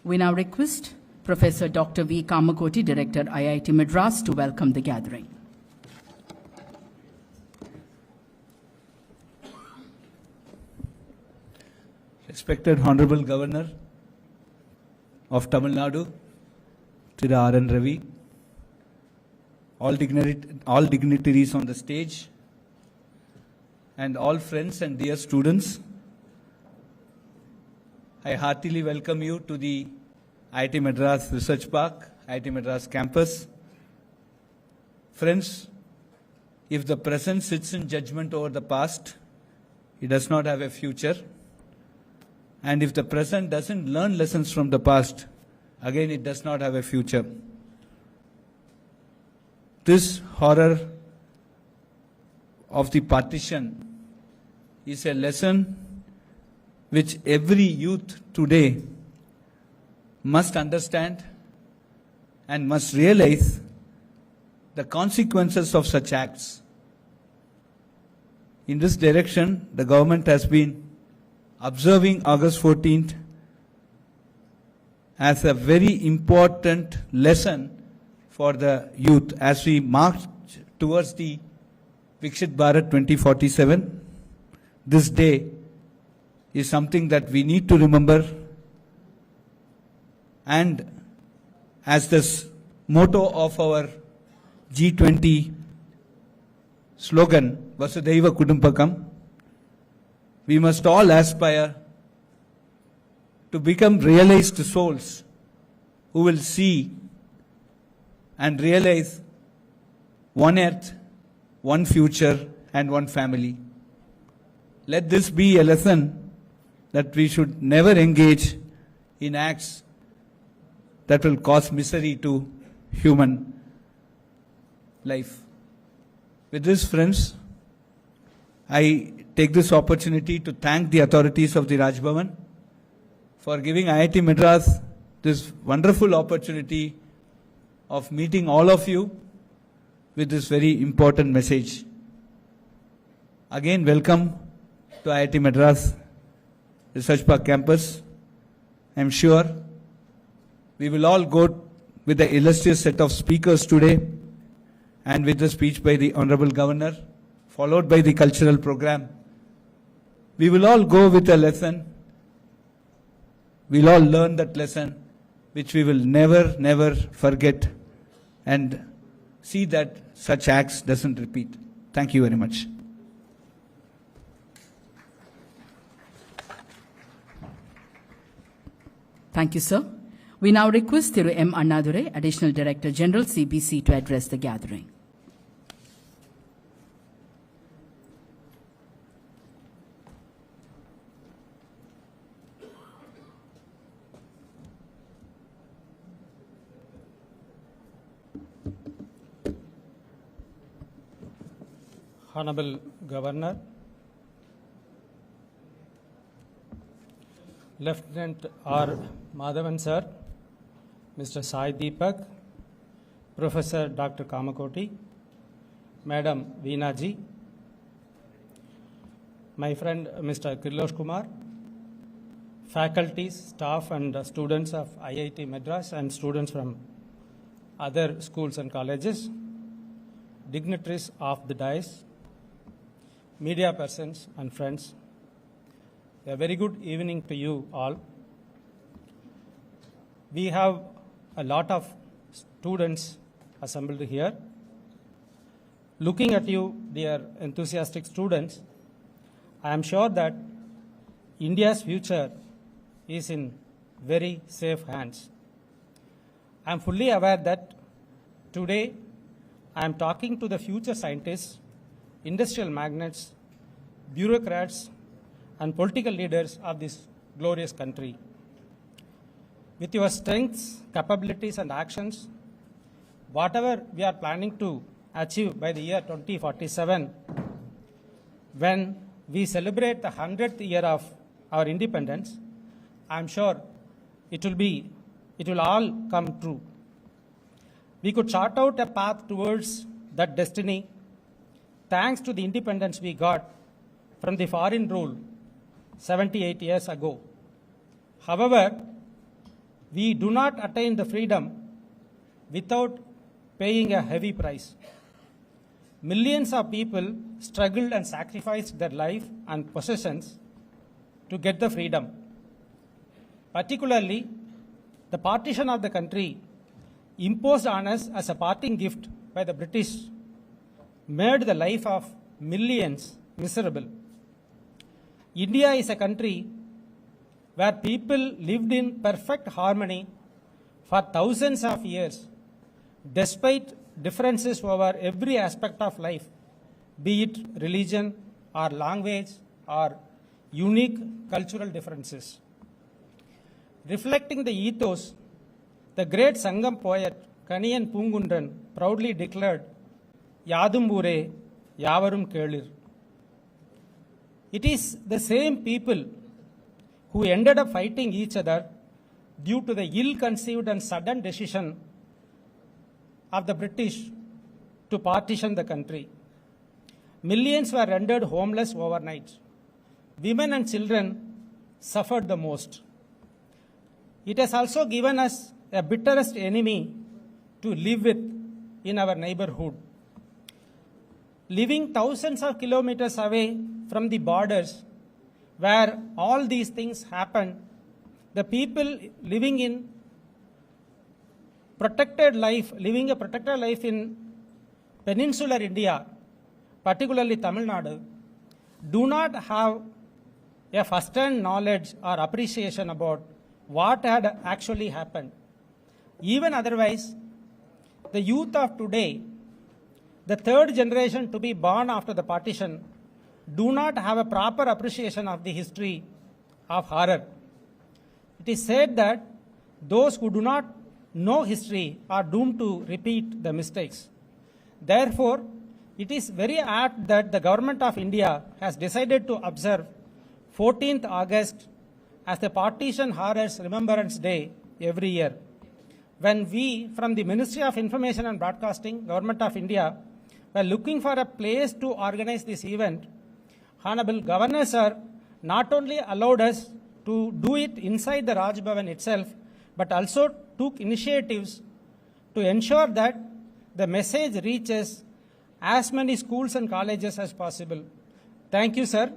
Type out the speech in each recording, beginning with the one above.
We now request Professor Dr. V. Kamakoti, Director, IIT Madras, to welcome the gathering. Respected Honorable Governor of Tamil Nadu, Tira R.N. Ravi, all dignitaries on the stage, and all friends and dear students, I heartily welcome you to the IIT Madras Research Park, IIT Madras campus. Friends, if the present sits in judgment over the past, it does not have a future. And if the present doesn't learn lessons from the past, again it does not have a future. This horror of the partition is a lesson which every youth today must understand and must realize the consequences of such acts. In this direction, the government has been observing August 14th as a very important lesson for the youth as we march towards the Viksit Bharat 2047. This day is something that we need to remember, and as this motto of our G20 slogan, Vasudhaiva Kudumbakam, we must all aspire to become realized souls who will see and realize one earth, one future, and one family. Let this be a lesson that we should never engage in acts that will cause misery to human life. With this, friends, I take this opportunity to thank the authorities of the Raj Bhavan for giving IIT Madras this wonderful opportunity of meeting all of you with this very important message. Again, welcome to IIT Madras Research Park campus. I am sure we will all go with the illustrious set of speakers today and with the speech by the Honorable Governor, followed by the cultural program. We will all go with a lesson. We'll all learn that lesson, which we will never forget, and see that such acts doesn't repeat. Thank you very much. Thank you, sir. We now request Thiru M. Annadurai, Additional Director General, CBC, to address the gathering. Honorable Governor, Lieutenant R. Madhavan Sir, Mr. Sai Deepak, Professor Dr. Kamakoti, Madam Veena Ji, my friend Mr. Kirlosh Kumar, faculties, staff and students of IIT Madras and students from other schools and colleges, dignitaries of the dais, media persons and friends. A very good evening to you all. We have a lot of students assembled here. Looking at you, dear enthusiastic students, I am sure that India's future is in very safe hands. I am fully aware that today I am talking to the future scientists, industrial magnates, bureaucrats, and political leaders of this glorious country. With your strengths, capabilities, and actions, whatever we are planning to achieve by the year 2047, when we celebrate the 100th year of our independence, I am sure it will all come true. We could chart out a path towards that destiny thanks to the independence we got from the foreign rule 78 years ago. However, we do not attain the freedom without paying a heavy price. Millions of people struggled and sacrificed their life and possessions to get the freedom. Particularly, the partition of the country imposed on us as a parting gift by the British made the life of millions miserable. India is a country where people lived in perfect harmony for thousands of years, despite differences over every aspect of life, be it religion or language or unique cultural differences. Reflecting the ethos, the great Sangam poet Kaniyan Pungundran proudly declared, Yadum Ure, Yavarum Kelir. It is the same people who ended up fighting each other due to the ill-conceived and sudden decision of the British to partition the country. Millions were rendered homeless overnight. Women and children suffered the most. It has also given us a bitterest enemy to live with in our neighborhood. Living thousands of kilometers away from the borders where all these things happen, the people living a protected life in peninsular India, particularly Tamil Nadu, do not have a first-hand knowledge or appreciation about what had actually happened. Even otherwise, the youth of today, the third generation to be born after the partition, do not have a proper appreciation of the history of horror. It is said that those who do not know history are doomed to repeat the mistakes. Therefore, it is very apt that the Government of India has decided to observe 14th August as the Partition Horrors Remembrance Day every year. When we, from the Ministry of Information and Broadcasting, Government of India, were looking for a place to organize this event, Honorable Governor Sir not only allowed us to do it inside the Raj Bhavan itself, but also took initiatives to ensure that the message reaches as many schools and colleges as possible. Thank you, sir.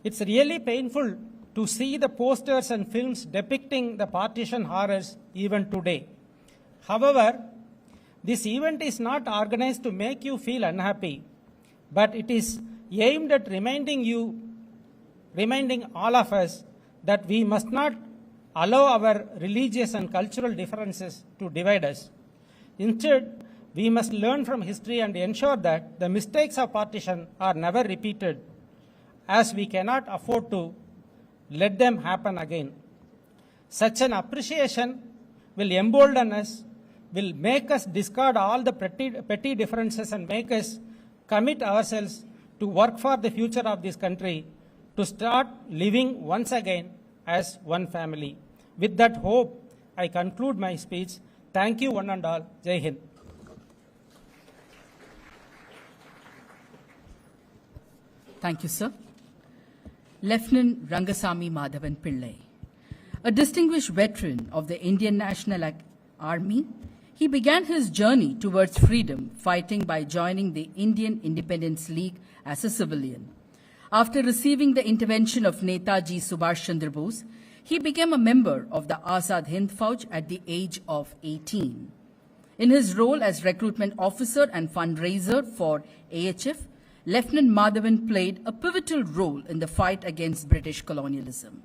It's really painful to see the posters and films depicting the partition horrors even today. However, this event is not organized to make you feel unhappy, but it is aimed at reminding all of us that we must not allow our religious and cultural differences to divide us. Instead, we must learn from history and ensure that the mistakes of partition are never repeated, as we cannot afford to let them happen again. Such an appreciation will embolden us, will make us discard all the petty differences and make us commit ourselves to work for the future of this country, to start living once again as one family. With that hope, I conclude my speech. Thank you one and all. Jai Hind. Thank you, sir. Lieutenant Rangasamy Madhavan Pillai. A distinguished veteran of the Indian National Army, he began his journey towards freedom fighting by joining the Indian Independence League as a civilian. After receiving the intervention of Netaji Subhash Chandra Bose, he became a member of the Azad Hind Fauj at the age of 18. In his role as recruitment officer and fundraiser for AHF, Lieutenant Madhavan played a pivotal role in the fight against British colonialism.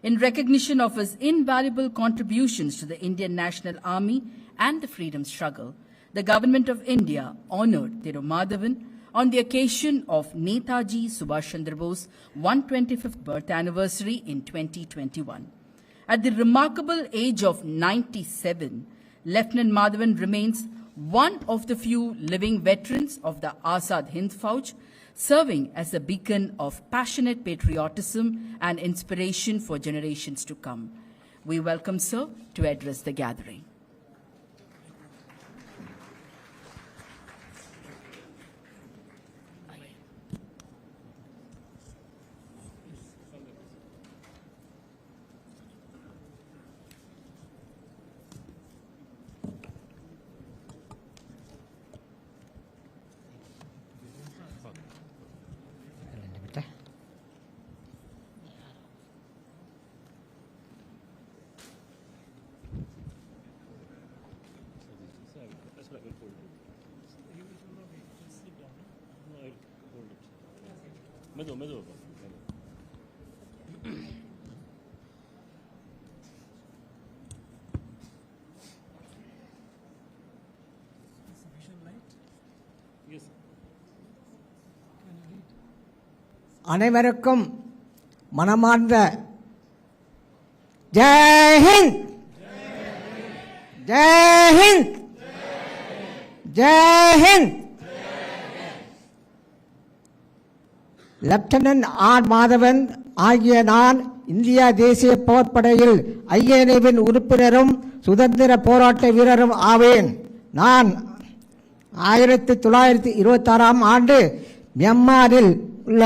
In recognition of his invaluable contributions to the Indian National Army and the freedom struggle, the Government of India honored Thiru Madhavan on the occasion of Netaji Subhash Chandra Bose 125th birth anniversary in 2021. At the remarkable age of 97, Lieutenant Madhavan remains one of the few living veterans of the Azad Hind Fauj, serving as a beacon of passionate patriotism and inspiration for generations to come. We welcome Sir to address the gathering. அனைவருக்கும் மனமார்ந்த Jai Hind, Jai Hind, Jai Hind. Lieutenant R Madhavan ஆகிய நான் இந்திய தேசிய போர்ப்படையில் ஐஎன்ஏவின் உறுப்பினரும் சுதந்திர போராட்ட வீரரும் ஆவேன். நான் 1926ஆம் ஆண்டு மியான்மரில் உள்ள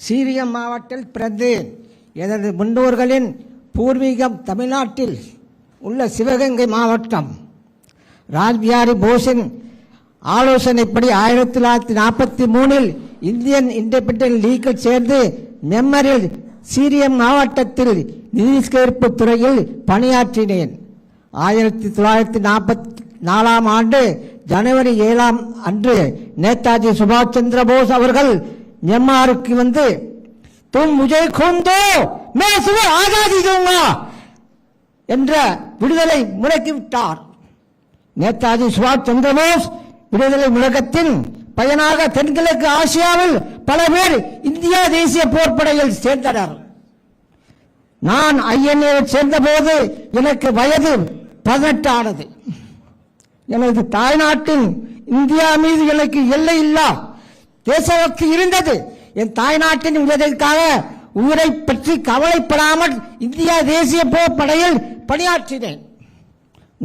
சீரியம் மாவட்டத்தில் பிறந்தேன். எனது முன்னோர்களின் பூர்வீகம் தமிழ்நாட்டில் உள்ள சிவகங்கை மாவட்டம். ராஜ்பிஹாரி போஸின் ஆலோசனைப்படி 1943இல் இந்தியன் இண்டிபெண்டன்ட் லீக்கில் சேர்ந்து மியான்மரில் சீரியம் மாவட்டத்தில் நிதிசேர்ப்பு துறையில் பணியாற்றினேன். 1944ஆம் ஆண்டு ஜனவரி 7ஆம் அன்று நேதாஜி சுபாஷ் சந்திர போஸ் அவர்கள் மியான்மருக்கு வந்து தும் முஜே खून दो मैं तुम्हें आजादी दूंगा என்ற விடுதலை முழக்கிவிட்டார். நேதாஜி சுபாஷ் சந்திர போஸ் விடுதலை முழக்கத்தின் பயனாக தென்கிழக்கு ஆசியாவில் பல பேர் இந்தியா தேசிய போர்ப்படையில் சேர்ந்தனர். நான் ஐஎன்ஏவில் சேர்ந்தபோது எனக்கு வயது 18 ஆனது. எனது தாய்நாட்டின் இந்தியா மீது எனக்கு எல்லை இல்லா தேசபக்தி இருந்தது. என் தாய்நாட்டின் விடுதலைக்காக உயிரை பற்றி கவலைப்படாமல் இந்தியா தேசிய போர்ப்படையில் பணியாற்றினேன்.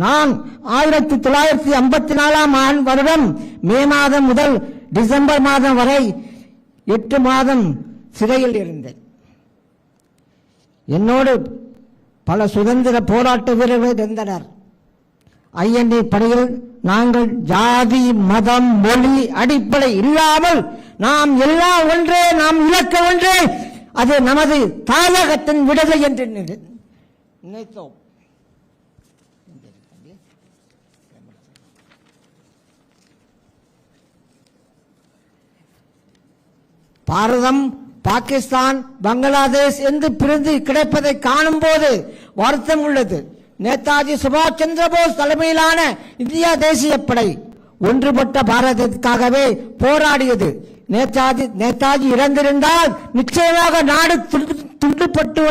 நான் 1954ஆம் வருடம் மே மாதம் முதல் டிசம்பர் மாதம் வரை 8 மாதம் சிறையில் இருந்தேன். என்னோடு பல சுதந்திர போராட்ட வீரர்கள் இருந்தனர். ஐஎன்ஏ படையில் நாங்கள் ஜாதி மதம் மொழி அடிப்படை இல்லாமல் நாம் எல்லாம் ஒன்றே, நாம் இலக்க ஒன்றே, அது நமது தாயகத்தின் விடுதலை என்று நினைத்தோம். பாரதம் பாகிஸ்தான் பங்களாதேஷ் என்று பிரிந்து கிடைப்பதை காணும் போது வருத்தம் உள்ளது. நேதாஜி சுபாஷ் சந்திர போஸ் தலைமையிலான இந்தியா தேசிய படை ஒன்றுபட்ட பாரதத்திற்காகவே போராடியது. நேதாஜி இறந்திருந்தால் நிச்சயமாக நாடு துண்டுபட்டு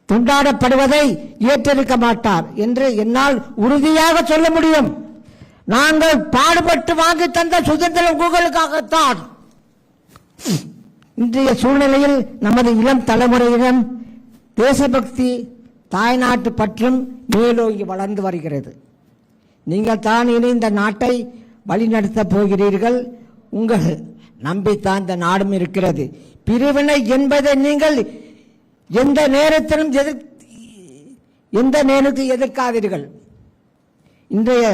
துண்டாடப்படுவதை ஏற்றிருக்க மாட்டார் என்று என்னால் உறுதியாக சொல்ல முடியும். நாங்கள் பாடுபட்டு வாங்கி தந்த சுதந்திரம் உங்களுக்காகத்தான். இன்றைய சூழ்நிலையில் நமது இளம் தலைமுறையிடம் தேசபக்தி தாய்நாட்டு பற்றும் மேலோங்கி வளர்ந்து வருகிறது. நீங்கள் தான் இனி இந்த நாட்டை வழிநடத்தப் போகிறீர்கள். உங்கள் நம்பித்தான் இந்த நாடும் இருக்கிறது. பிரிவினை என்பதை நீங்கள் எந்த நேரத்திலும் எதிர்க்காதீர்கள். இன்றைய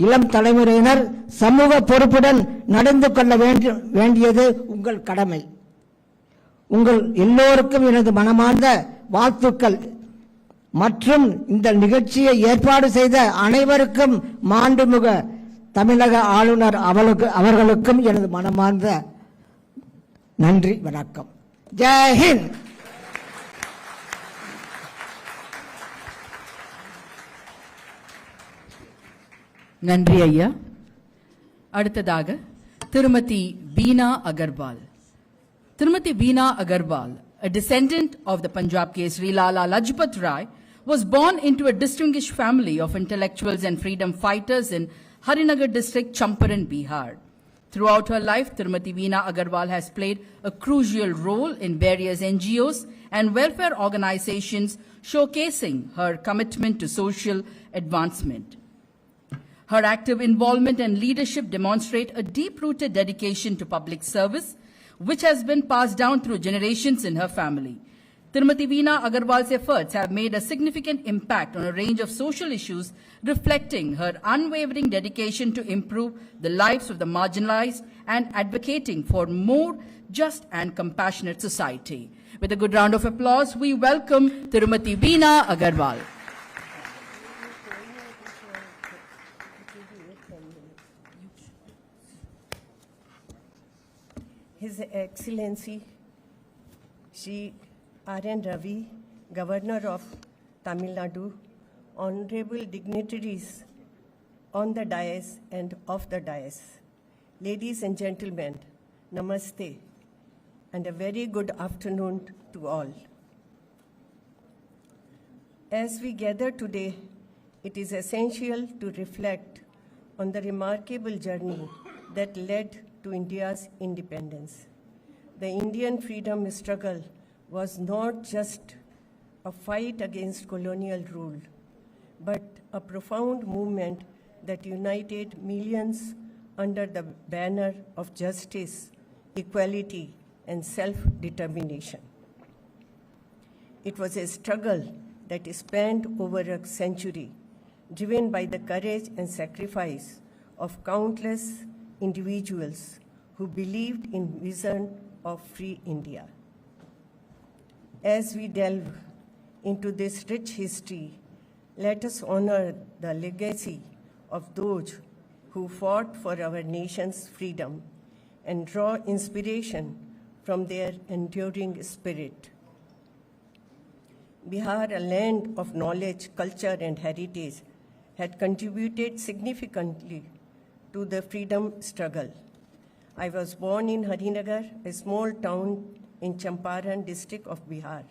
இளம் தலைமுறையினர் சமூக பொறுப்புடன் நடந்து கொள்ள வேண்டியது உங்கள் கடமை. உங்கள் எல்லோருக்கும் எனது மனமார்ந்த வாழ்த்துக்கள் மற்றும் இந்த நிகழ்ச்சியை ஏற்பாடு செய்த அனைவருக்கும் மாண்புமிகு தமிழக ஆளுநர் அவர்களுக்கும் எனது மனமார்ந்த நன்றி, வணக்கம். ஜெய் ஹிந்த். நன்றி ஐயா. அடுத்ததாக திருமதி வீணா அகர்வால். திருமதி வீணா Agarwal, a descendant of the Punjab Kesari Lala Lajpat Rai, was born into a distinguished family of intellectuals and freedom fighters in Harinagar district, Champaran, Bihar. Throughout her life, Tirumati Veena Agarwal has played a crucial role in various NGOs and welfare organizations, showcasing her commitment to social advancement. Her active involvement and leadership demonstrate a deep-rooted dedication to public service, which has been passed down through generations in her family. Tirumati Veena Agarwal's efforts have made a significant impact on a range of social issues, reflecting her unwavering dedication to improve the lives of the marginalized and advocating for more just and compassionate society. With a good round of applause, we welcome Tirumati Veena Agarwal. His Excellency Shri R.N. Ravi, Governor of Tamil Nadu, honorable dignitaries on the dais and off the dais, ladies and gentlemen, namaste, and a very good afternoon to all. As we gather today, it is essential to reflect on the remarkable journey that led to India's independence. The Indian freedom struggle was not just a fight against colonial rule, but a profound movement that united millions under the banner of justice, equality, and self-determination. It was a struggle that spanned over a century, driven by the courage and sacrifice of countless individuals who believed in vision of free India. As we delve into this rich history, let us honor the legacy of those who fought for our nation's freedom and draw inspiration from their enduring spirit. Bihar, a land of knowledge, culture, and heritage, had contributed significantly to the freedom struggle. I was born in Harinagar, a small town in Champaran district of Bihar.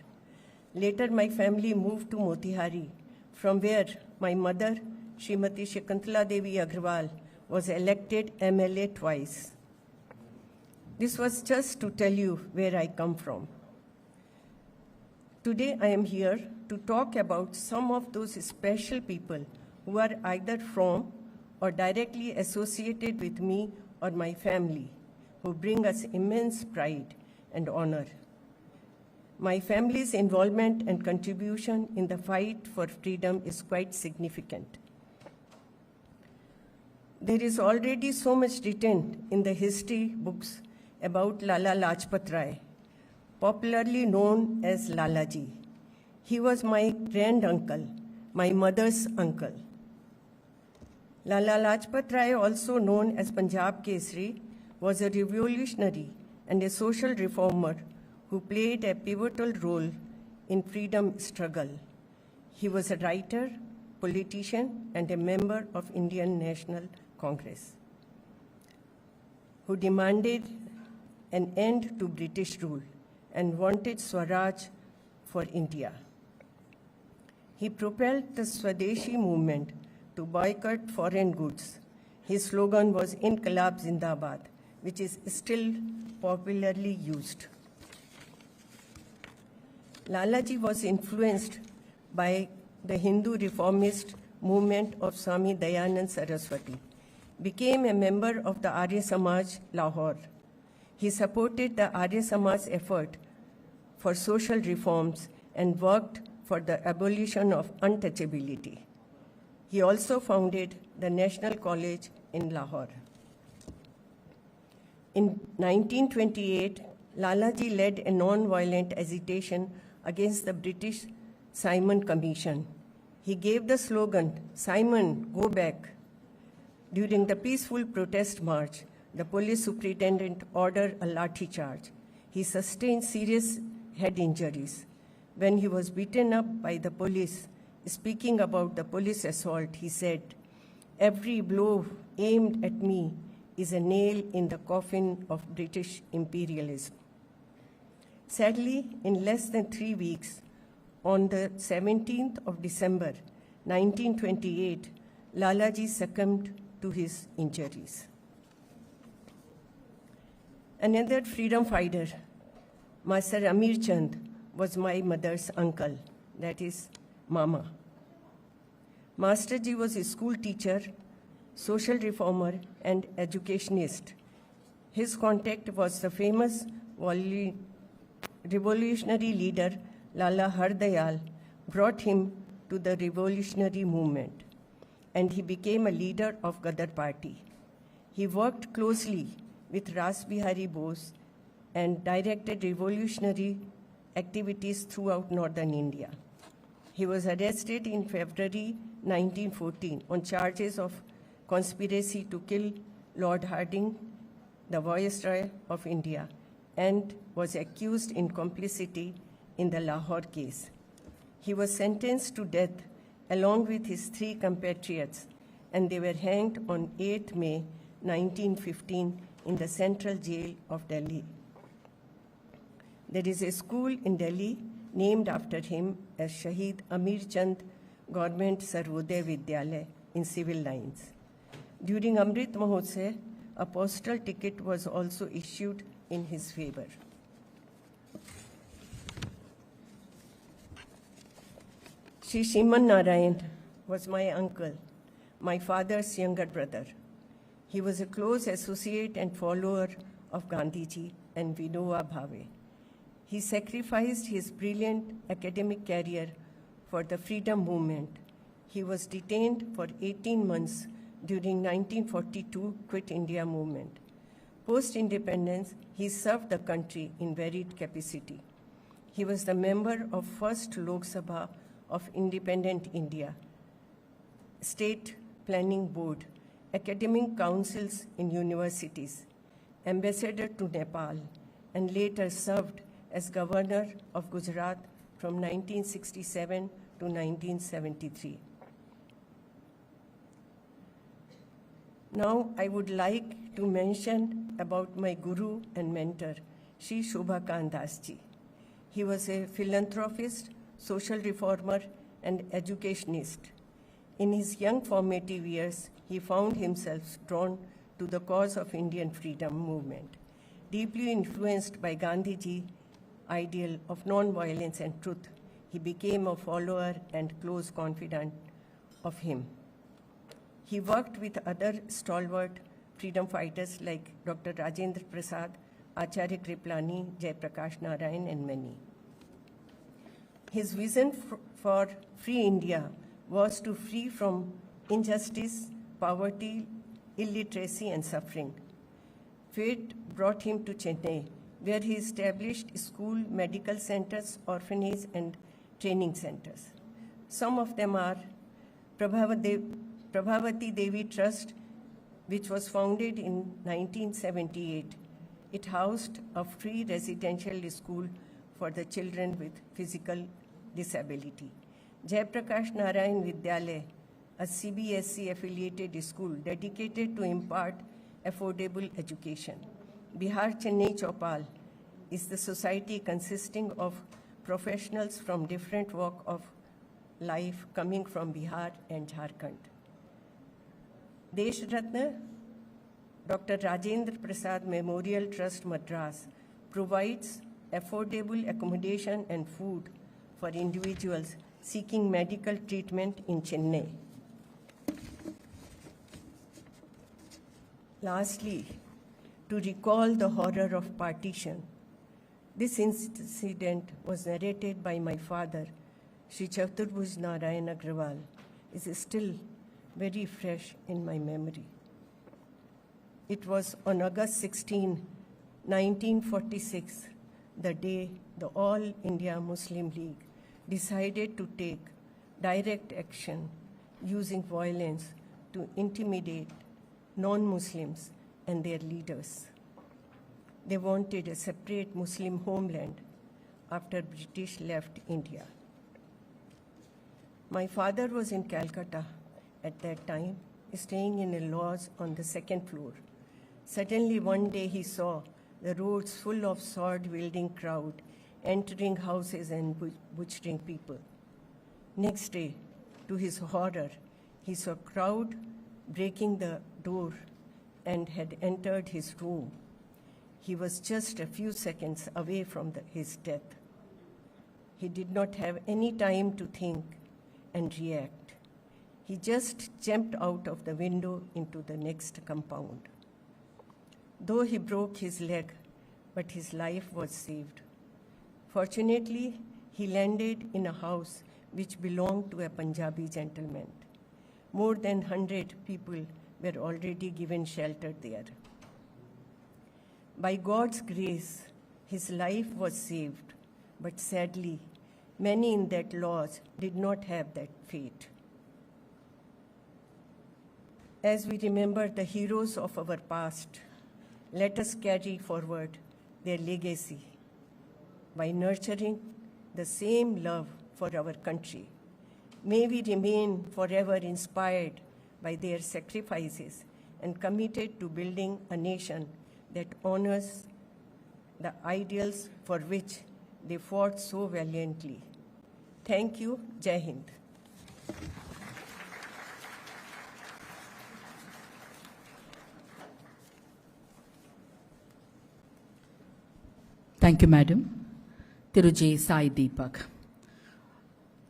Later, my family moved to Motihari, from where my mother, Srimati Shikuntala Devi Agrawal, was elected MLA twice. This was just to tell you where I come from. Today, I am here to talk about some of those special people who are either from or directly associated with me or my family, who bring us immense pride and honor. My family's involvement and contribution in the fight for freedom is quite significant. There is already so much written in the history books about Lala Lajpat Rai, popularly known as Lalaji. He was my granduncle, my mother's uncle. Lala Lajpat Rai, also known as Punjab Kesari, was a revolutionary and a social reformer who played a pivotal role in freedom struggle. He was a writer, politician, and a member of Indian National Congress who demanded an end to British rule and wanted Swaraj for India. He propelled the Swadeshi movement to boycott foreign goods. His slogan was Inqilab Zindabad, which is still popularly used. Lalaji was influenced by the Hindu reformist movement of Swami Dayanand Saraswati, became a member of the Arya Samaj Lahore. He supported the Arya Samaj effort for social reforms and worked for the abolition of untouchability. He also founded the National College in Lahore. In 1928, Lalaji led a non-violent agitation against the British Simon Commission. He gave the slogan, "Simon, go back." During the peaceful protest march, the police superintendent ordered a lathi charge. He sustained serious head injuries. When he was beaten up by the police, speaking about the police assault, he said, "Every blow aimed at me is a nail in the coffin of British imperialism." Sadly, in less than 3 weeks, on the 17th of December, 1928, Lalaji succumbed to his injuries. Another freedom fighter, Master Amir Chand, was my mother's uncle, that is, Mama. Master Ji was a school teacher, social reformer, and educationist. His contact was the famous revolutionary leader Lala Hardayal, brought him to the revolutionary movement, and he became a leader of Gadar Party. He worked closely with Ras Bihari Bose and directed revolutionary activities throughout northern India. He was arrested in February 1914 on charges of conspiracy to kill Lord Hardinge, the Viceroy of India, and was accused in complicity in the Lahore case. He was sentenced to death along with his 3 compatriots, and they were hanged on 8 May 1915 in the Central Jail of Delhi. There is a school in Delhi named after him as Shahid Amir Chand Government Sarvodaya Vidyalaya in civil lines. During Amrit Mahotsav, a postal ticket was also issued in his favor. Shri Shiman Narayan was my uncle, my father's younger brother. He was a close associate and follower of Gandhiji and Vinoba Bhave. He sacrificed his brilliant academic career for the freedom movement. He was detained for 18 months during 1942 Quit India movement. Post-independence, he served the country in varied capacity. He was the member of First Lok Sabha of Independent India, State Planning Board, academic councils in universities, ambassador to Nepal, and later served as governor of Gujarat from 1967 to 1973. Now I would like to mention about my guru and mentor, Shri Shobhakant Das ji. He was a philanthropist, social reformer, and educationist. In his young formative years, he found himself drawn to the cause of Indian freedom movement. Deeply influenced by Gandhiji ideal of non-violence and truth, he became a follower and close confidant of him. He worked with other stalwart freedom fighters like Dr. Rajendra Prasad, Acharya Kriplani, Jai Prakash Narayan, and many. His vision for free India was to free from injustice, poverty, illiteracy, and suffering. Fate brought him to Chennai, where he established school, medical centers, orphanages, and training centers. Some of them are Prabhavati Devi Trust, which was founded in 1978. It housed a free residential school for the children with physical disability. Jai Prakash Narayan Vidyalaya, a CBSE affiliated school dedicated to impart affordable education. Bihar Chennai Chopal is the society consisting of professionals from different walks of life coming from Bihar and Jharkhand. Desh Ratna, Dr. Rajendra Prasad Memorial Trust Madras provides affordable accommodation and food for individuals seeking medical treatment in Chennai. Lastly, to recall the horror of partition, this incident was narrated by my father, Sri Chaturbhuj Narayan Agrawal. It is still very fresh in my memory. It was on August 16, 1946, the day the All India Muslim League decided to take direct action using violence to intimidate non-Muslims and their leaders. They wanted a separate Muslim homeland after British left India. My father was in Calcutta at that time, staying in a lodge on the 2nd floor. Suddenly one day he saw the roads full of sword-wielding crowd entering houses and butchering people. Next day, to his horror, he saw a crowd breaking the door and had entered his room. He was just a few seconds away from his death. He did not have any time to think and react. He just jumped out of the window into the next compound. Though he broke his leg, but his life was saved. Fortunately, he landed in a house which belonged to a Punjabi gentleman. More than 100 people were already given shelter there. By God's grace, his life was saved, but sadly, many in that lodge did not have that fate. As we remember the heroes of our past, let us carry forward their legacy by nurturing the same love for our country. May we remain forever inspired by their sacrifices and committed to building a nation that honors the ideals for which they fought so valiantly. Thank you. Jai Hind. Thank you, Madam. Thiru J. Sai Deepak.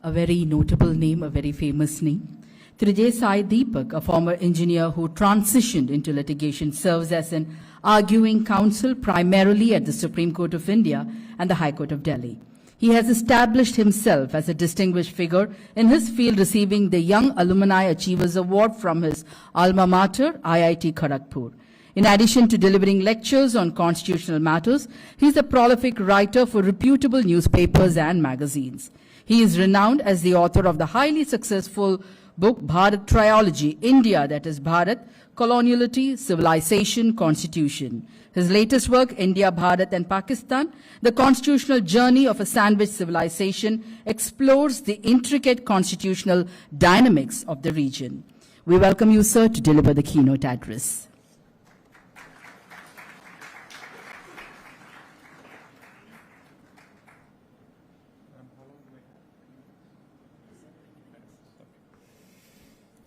A very notable name, a very famous name. Thiru J. Sai Deepak, a former engineer who transitioned into litigation, serves as an arguing counsel primarily at the Supreme Court of India and the High Court of Delhi. He has established himself as a distinguished figure in his field, receiving the Young Alumni Achievers Award from his alma mater, IIT Kharagpur. In addition to delivering lectures on constitutional matters, he is a prolific writer for reputable newspapers and magazines. He is renowned as the author of the highly successful book Bharat Trilogy, India, that is Bharat, Coloniality, Civilization, Constitution. His latest work, India, Bharat and Pakistan, The Constitutional Journey of a Sandwich Civilization, explores the intricate constitutional dynamics of the region. We welcome you, sir, to deliver the keynote address.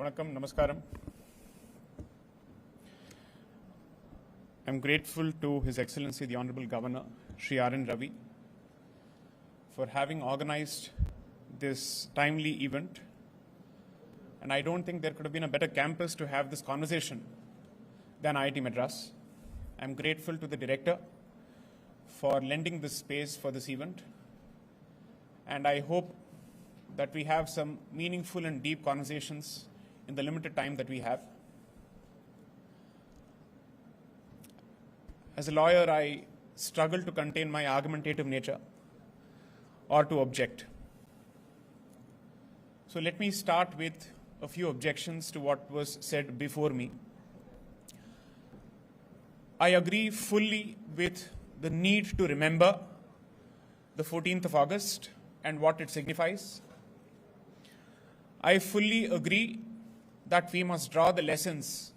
Vanakkam, Namaskaram. I'm grateful to His Excellency the Honorable Governor, Shri R.N. Ravi, for having organized this timely event. And I don't think there could have been a better campus to have this conversation than IIT Madras. I'm grateful to the director for lending this space for this event. And I hope that we have some meaningful and deep conversations in the limited time that we have. As a lawyer, I struggle to contain my argumentative nature or to object. So let me start with a few objections to what was said before me. I agree fully with the need to remember the 14th of August and what it signifies. I fully agree that we must draw the lessons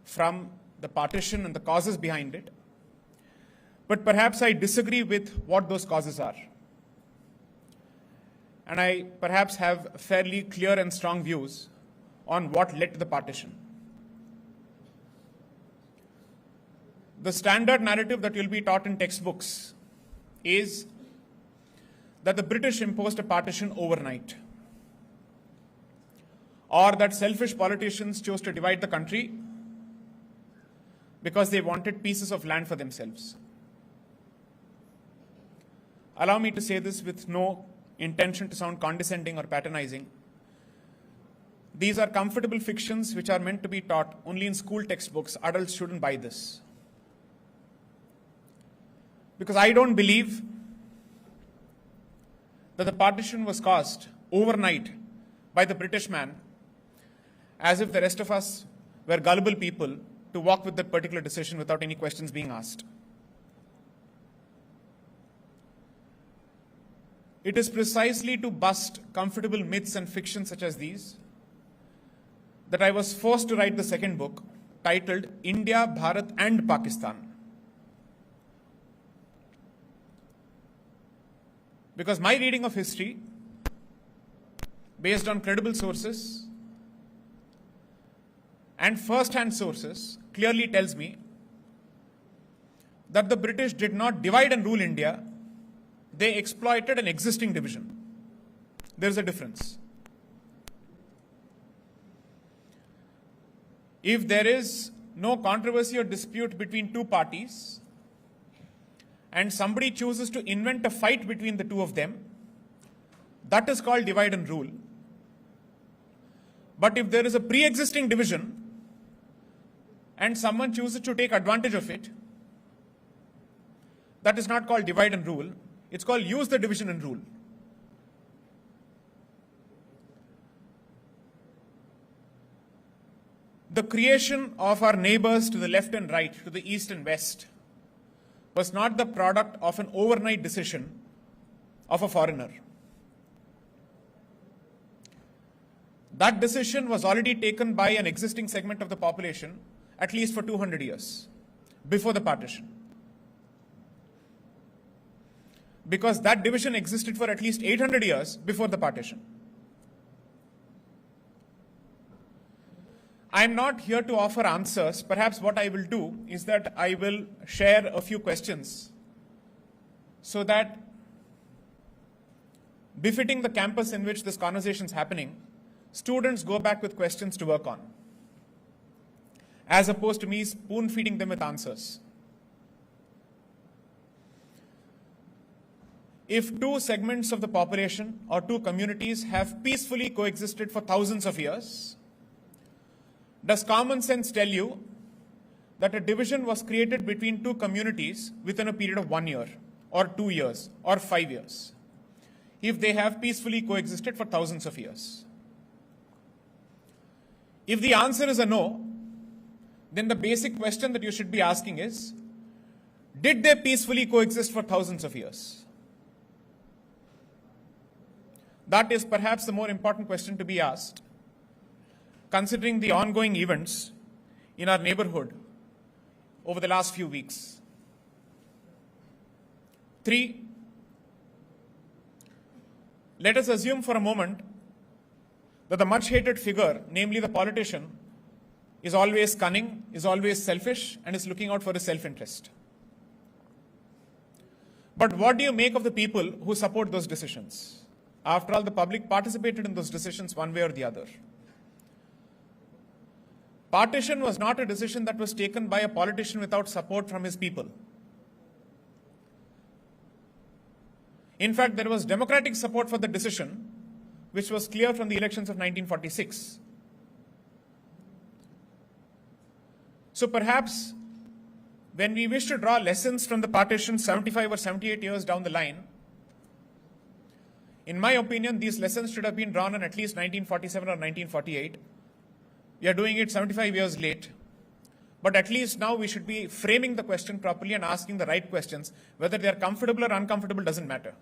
from the partition and the causes behind it. But perhaps I disagree with what those causes are. And I perhaps have fairly clear and strong views on what led to the partition. The standard narrative that you'll be taught in textbooks is that the British imposed a partition overnight, or that selfish politicians chose to divide the country because they wanted pieces of land for themselves. Allow me to say this with no intention to sound condescending or patronizing. These are comfortable fictions which are meant to be taught only in school textbooks. Adults shouldn't buy this. Because I don't believe that the partition was caused overnight by the British man, as if the rest of us were gullible people to walk with that particular decision without any questions being asked. It is precisely to bust comfortable myths and fictions such as these that I was forced to write the second book, titled India, Bharat and Pakistan. Because my reading of history, based on credible sources and first-hand sources, clearly tells me that the British did not divide and rule India. They exploited an existing division. There is a difference. If there is no controversy or dispute between two parties, and somebody chooses to invent a fight between the two of them, that is called divide and rule. But if there is a pre-existing division, and someone chooses to take advantage of it, that is not called divide and rule. It's called use the division and rule. The creation of our neighbors to the left and right, to the east and west, was not the product of an overnight decision of a foreigner. That decision was already taken by an existing segment of the population, at least for 200 years, before the partition. Because that division existed for at least 800 years before the partition. I am not here to offer answers. Perhaps what I will do is that I will share a few questions so that, befitting the campus in which this conversation is happening, students go back with questions to work on, as opposed to me spoon-feeding them with answers. If two segments of the population or two communities have peacefully coexisted for thousands of years, does common sense tell you that a division was created between two communities within a period of 1 year, or 2 years, or 5 years, if they have peacefully coexisted for thousands of years? If the answer is a no, then the basic question that you should be asking is, did they peacefully coexist for thousands of years? That is perhaps the more important question to be asked, considering the ongoing events in our neighborhood over the last few weeks. 3, let us assume for a moment that the much hated figure, namely the politician, is always cunning, is always selfish, and is looking out for his self-interest. But what do you make of the people who support those decisions? After all, the public participated in those decisions one way or the other. Partition was not a decision that was taken by a politician without support from his people. In fact, there was democratic support for the decision, which was clear from the elections of 1946. So perhaps when we wish to draw lessons from the partition 75 or 78 years down the line, in my opinion, these lessons should have been drawn in at least 1947 or 1948. We are doing it 75 years late. But at least now we should be framing the question properly and asking the right questions. Whether they are comfortable or uncomfortable doesn't matter.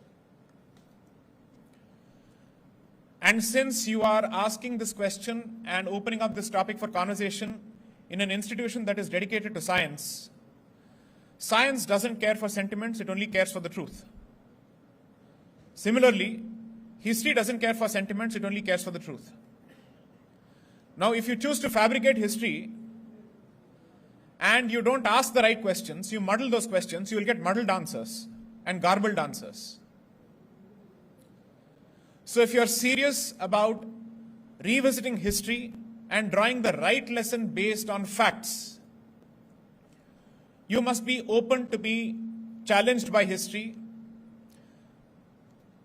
And since you are asking this question and opening up this topic for conversation in an institution that is dedicated to science, science doesn't care for sentiments, it only cares for the truth. Similarly, history doesn't care for sentiments, it only cares for the truth. Now, if you choose to fabricate history and you don't ask the right questions, you muddle those questions, you will get muddled answers and garbled answers. So if you're serious about revisiting history and drawing the right lesson based on facts, you must be open to be challenged by history.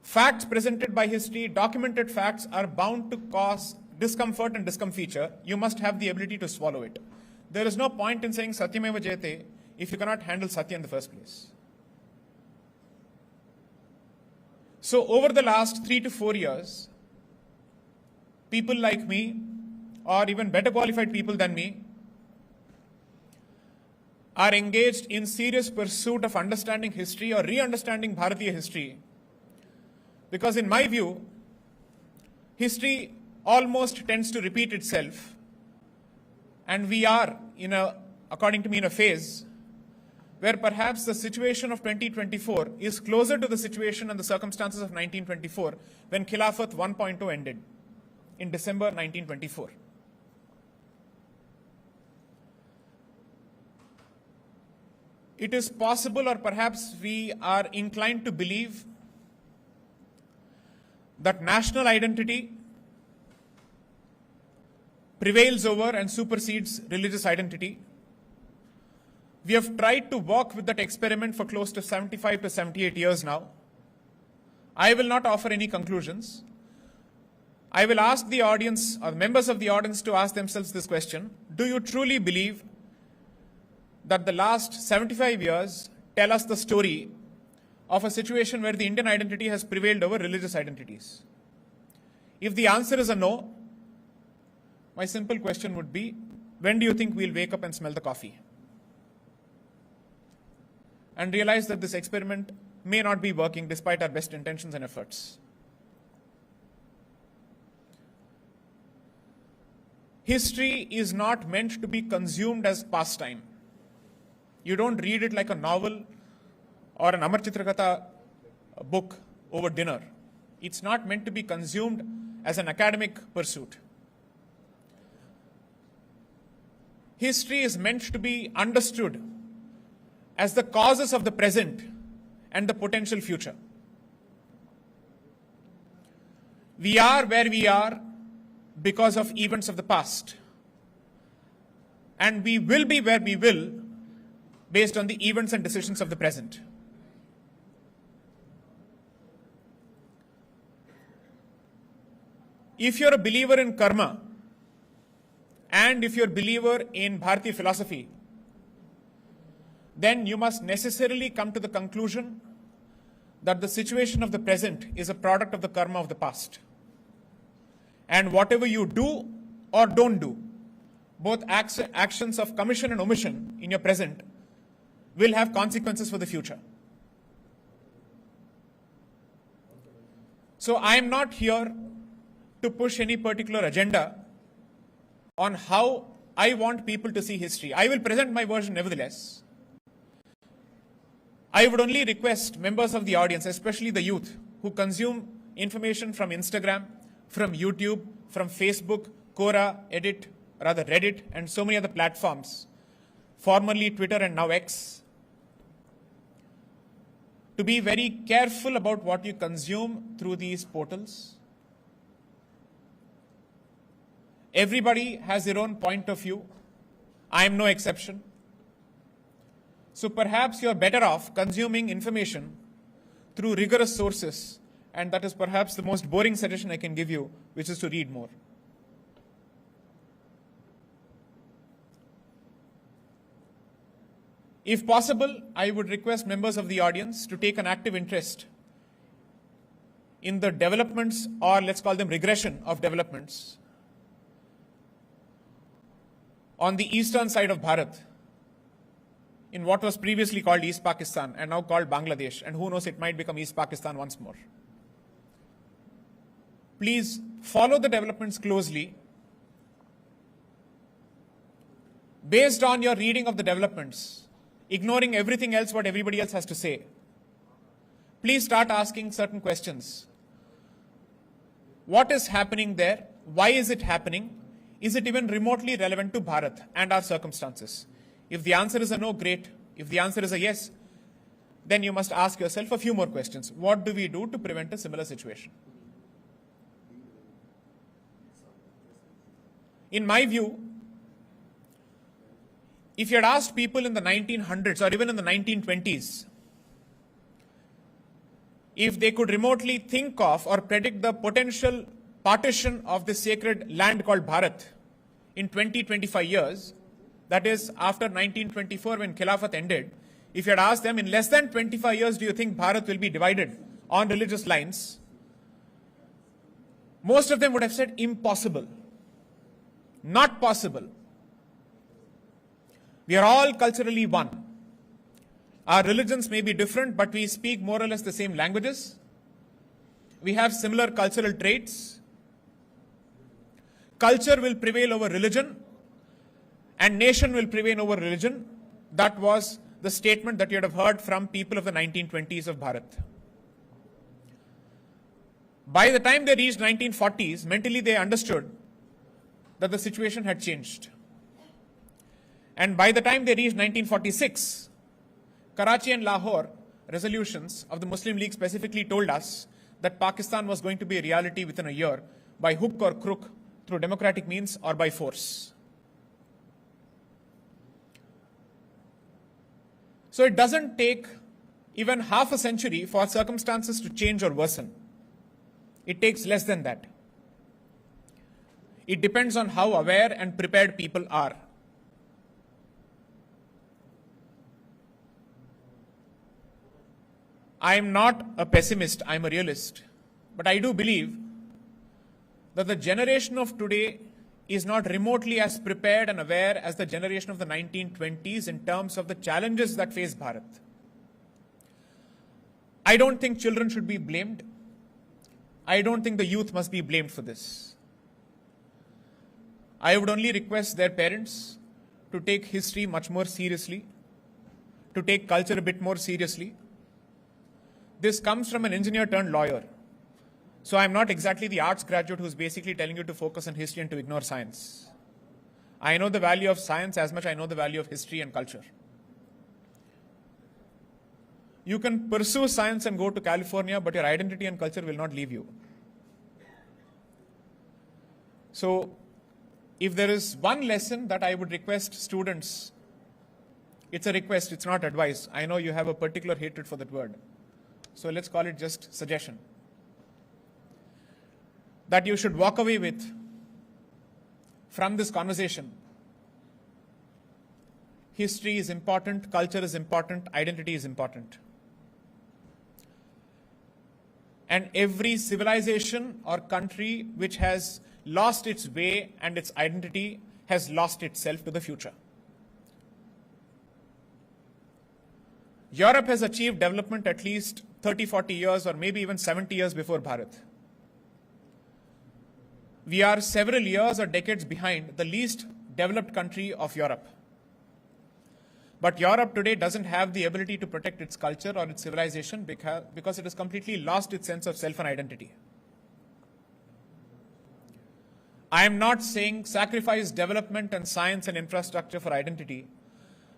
Facts presented by history, documented facts, are bound to cause discomfort and discomfiture. You must have the ability to swallow it. There is no point in saying Satyameva Jayate if you cannot handle Satya in the first place. So over the last 3 to 4 years, people like me, or even better qualified people than me, are engaged in serious pursuit of understanding history or re-understanding Bharatiya history. Because in my view, history almost tends to repeat itself. And we are, according to me, in a phase where perhaps the situation of 2024 is closer to the situation and the circumstances of 1924, when Khilafat 1.0 ended in December 1924. It is possible, or perhaps we are inclined to believe, that national identity prevails over and supersedes religious identity. We have tried to walk with that experiment for close to 75 to 78 years now. I will not offer any conclusions. I will ask the audience, or members of the audience, to ask themselves this question: do you truly believe that the last 75 years tell us the story of a situation where the Indian identity has prevailed over religious identities? If the answer is a no, my simple question would be, when do you think we'll wake up and smell the coffee? and realize that this experiment may not be working despite our best intentions and efforts. History is not meant to be consumed as pastime. You don't read it like a novel or an Amar Chitrakatha book over dinner. It's not meant to be consumed as an academic pursuit. History is meant to be understood as the causes of the present and the potential future. We are where we are because of events of the past, and we will be where we will based on the events and decisions of the present. If you're a believer in karma, and if you're a believer in Bharatiya philosophy, then you must necessarily come to the conclusion that the situation of the present is a product of the karma of the past. And whatever you do or don't do, both actions of commission and omission in your present will have consequences for the future. So I am not here to push any particular agenda on how I want people to see history. I will present my version nevertheless. I would only request members of the audience, especially the youth, who consume information from Instagram, from YouTube, from Facebook, Quora, Reddit, and so many other platforms, formerly Twitter and now X, to be very careful about what you consume through these portals. Everybody has their own point of view. I am no exception. So perhaps you are better off consuming information through rigorous sources, and that is perhaps the most boring suggestion I can give you, which is to read more. If possible, I would request members of the audience to take an active interest in the developments, or let's call them regression of developments, on the eastern side of Bharat, in what was previously called East Pakistan and now called Bangladesh, and who knows, it might become East Pakistan once more. Please follow the developments closely. Based on your reading of the developments, ignoring everything else what everybody else has to say, please start asking certain questions. What is happening there? Why is it happening? Is it even remotely relevant to Bharat and our circumstances? If the answer is a no, great. If the answer is a yes, then you must ask yourself a few more questions. What do we do to prevent a similar situation? In my view, if you had asked people in the 1900s or even in the 1920s, if they could remotely think of or predict the potential partition of this sacred land called Bharat in 20-25 years, that is after 1924 when Khilafat ended, if you had asked them in less than 25 years, do you think Bharat will be divided on religious lines? Most of them would have said impossible, not possible. We are all culturally one. Our religions may be different, but we speak more or less the same languages. We have similar cultural traits. Culture will prevail over religion, and nation will prevail over religion. That was the statement that you would have heard from people of the 1920s of Bharat. By the time they reached 1940s, mentally they understood that the situation had changed. And by the time they reached 1946, Karachi and Lahore resolutions of the Muslim League specifically told us that Pakistan was going to be a reality within a year, by hook or crook, through democratic means or by force. So it doesn't take even half a century for circumstances to change or worsen. It takes less than that. It depends on how aware and prepared people are. I am not a pessimist, I am a realist. But I do believe that the generation of today is not remotely as prepared and aware as the generation of the 1920s in terms of the challenges that face Bharat. I don't think children should be blamed. I don't think the youth must be blamed for this. I would only request their parents to take history much more seriously, to take culture a bit more seriously. This comes from an engineer turned lawyer. So I'm not exactly the arts graduate who's basically telling you to focus on history and to ignore science. I know the value of science as much as I know the value of history and culture. You can pursue science and go to California, but your identity and culture will not leave you. So, if there is one lesson that I would request students, it's a request, it's not advice. I know you have a particular hatred for that word. So let's call it just suggestion. That you should walk away with from this conversation. History is important, culture is important, identity is important. And every civilization or country which has lost its way and its identity has lost itself to the future. Europe has achieved development at least 30, 40 years or maybe even 70 years before Bharat. We are several years or decades behind the least developed country of Europe. But Europe today doesn't have the ability to protect its culture or its civilization because it has completely lost its sense of self and identity. I am not saying sacrifice development and science and infrastructure for identity.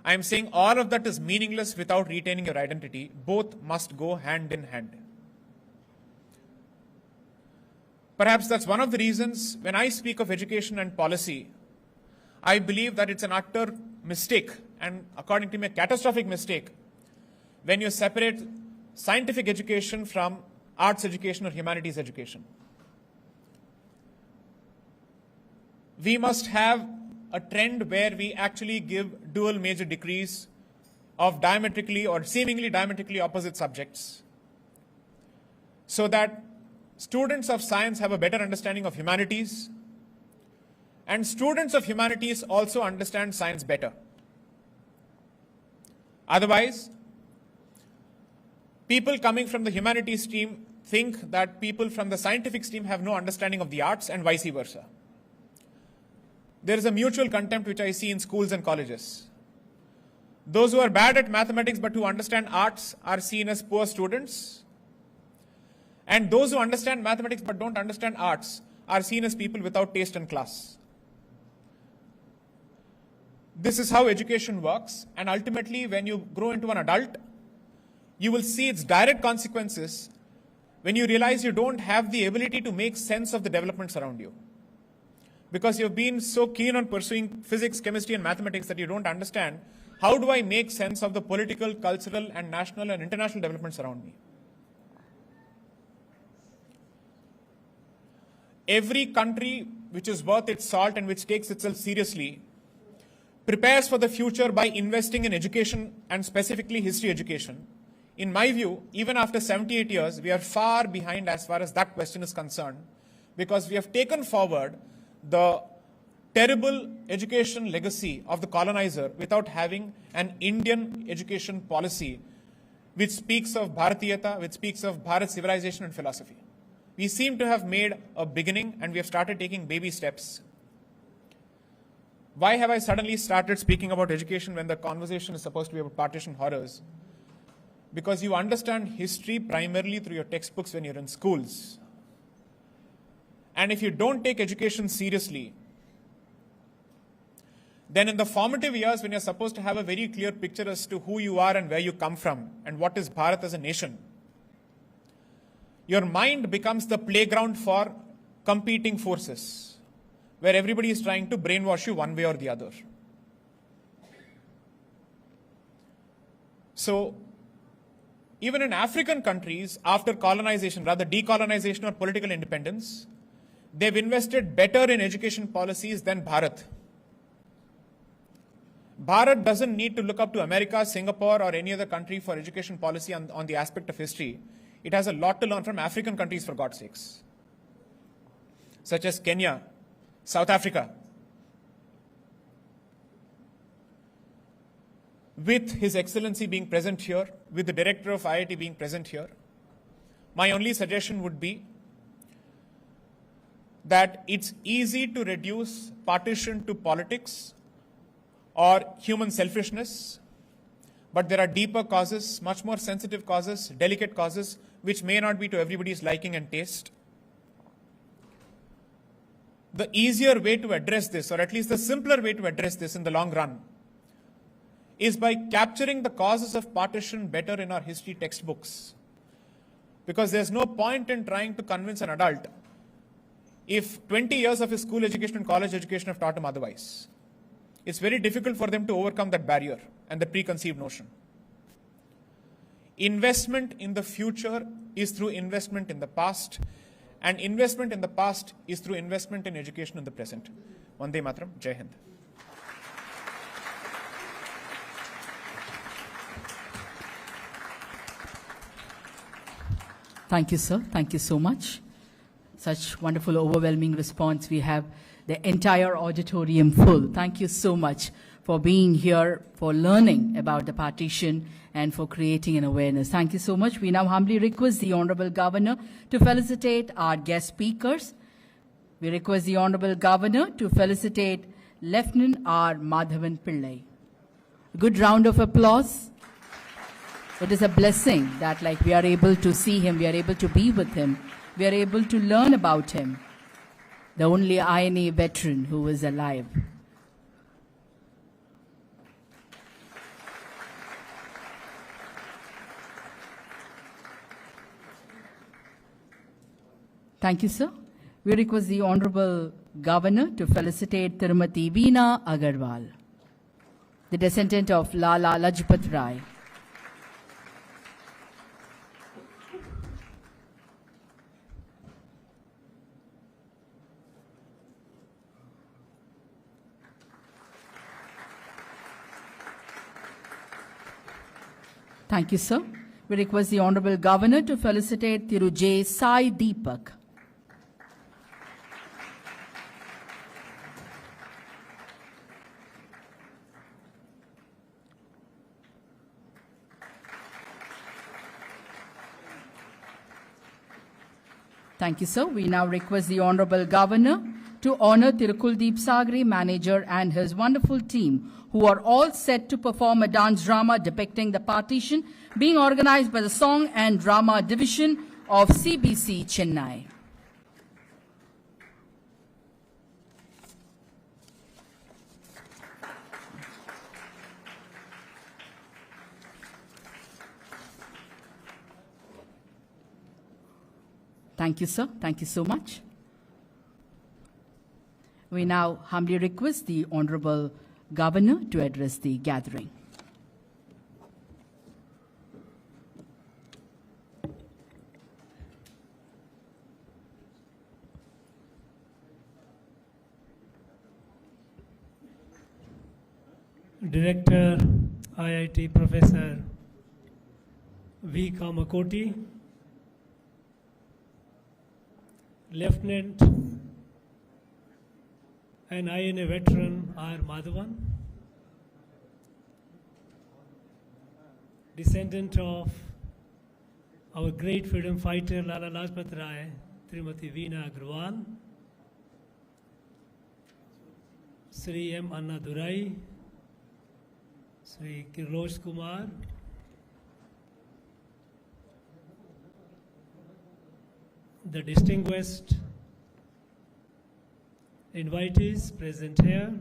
I am saying all of that is meaningless without retaining your identity. Both must go hand in hand. Perhaps that's one of the reasons when I speak of education and policy, I believe that it's an utter mistake, and according to me, a catastrophic mistake, when you separate scientific education from arts education or humanities education. We must have a trend where we actually give dual major degrees of diametrically or seemingly diametrically opposite subjects, so that students of science have a better understanding of humanities, and students of humanities also understand science better. Otherwise, people coming from the humanities stream think that people from the scientific stream have no understanding of the arts and vice versa. There is a mutual contempt which I see in schools and colleges. Those who are bad at mathematics but who understand arts are seen as poor students. And those who understand mathematics but don't understand arts are seen as people without taste and class. This is how education works, and ultimately when you grow into an adult, you will see its direct consequences when you realize you don't have the ability to make sense of the developments around you. Because you've been so keen on pursuing physics, chemistry, and mathematics that you don't understand, how do I make sense of the political, cultural, and national and international developments around me? Every country which is worth its salt and which takes itself seriously prepares for the future by investing in education and specifically history education. In my view, even after 78 years, we are far behind as far as that question is concerned, because we have taken forward the terrible education legacy of the colonizer without having an Indian education policy which speaks of Bharatiyata, which speaks of Bharat civilization and philosophy. We seem to have made a beginning and we have started taking baby steps. Why have I suddenly started speaking about education when the conversation is supposed to be about partition horrors? Because you understand history primarily through your textbooks when you're in schools. And if you don't take education seriously, then in the formative years when you're supposed to have a very clear picture as to who you are and where you come from and what is Bharat as a nation, your mind becomes the playground for competing forces, where everybody is trying to brainwash you one way or the other. So, even in African countries, after colonization, rather decolonization or political independence, they've invested better in education policies than Bharat. Bharat doesn't need to look up to America, Singapore, or any other country for education policy on the aspect of history. It has a lot to learn from African countries, for God's sakes, such as Kenya, South Africa. With His Excellency being present here, with the Director of IIT being present here, My only suggestion would be that it's easy to reduce partition to politics or human selfishness, but there are deeper causes, much more sensitive causes, delicate causes, which may not be to everybody's liking and taste. The easier way to address this, or at least the simpler way to address this in the long run, is by capturing the causes of partition better in our history textbooks. Because there's no point in trying to convince an adult if 20 years of his school education and college education have taught him otherwise. It's very difficult for them to overcome that barrier and the preconceived notion. Investment in the future is through investment in the past, and investment in the past is through investment in education in the present. Vande Mataram, Jai Hind. Thank you, sir. Thank you so much. Such wonderful, overwhelming response. We have the entire auditorium full. Thank you so much for being here, for learning about the partition, and for creating an awareness. Thank you so much. We now humbly request the Honorable Governor to felicitate our guest speakers. We request the Honorable Governor to felicitate Lieutenant R. Madhavan Pillai. A good round of applause. It is a blessing that we are able to see him, we are able to be with him, we are able to learn about him, the only INA veteran who is alive. Thank you, sir. We request the Honorable Governor to felicitate Tirumati Veena Agarwal, the descendant of Lala Lajpat Rai. Thank you, sir. We request the Honorable Governor to felicitate Thiru J. Sai Deepak. Thank you, sir. We now request the Honorable Governor to honor Tirukuldeep Sagre, manager, and his wonderful team, who are all set to perform a dance drama depicting the partition being organized by the Song and Drama Division of CBC Chennai. Thank you, sir. Thank you so much. We now humbly request the Honorable Governor to address the gathering. Director, IIT Professor V. Kamakoti, Lieutenant and INA veteran R. Madhavan, descendant of our great freedom fighter Lala Lajpat Rai, Srimati Veena Agarwal, Sri M. Annadurai, Sri Kirlosh Kumar, the distinguished invitees present here,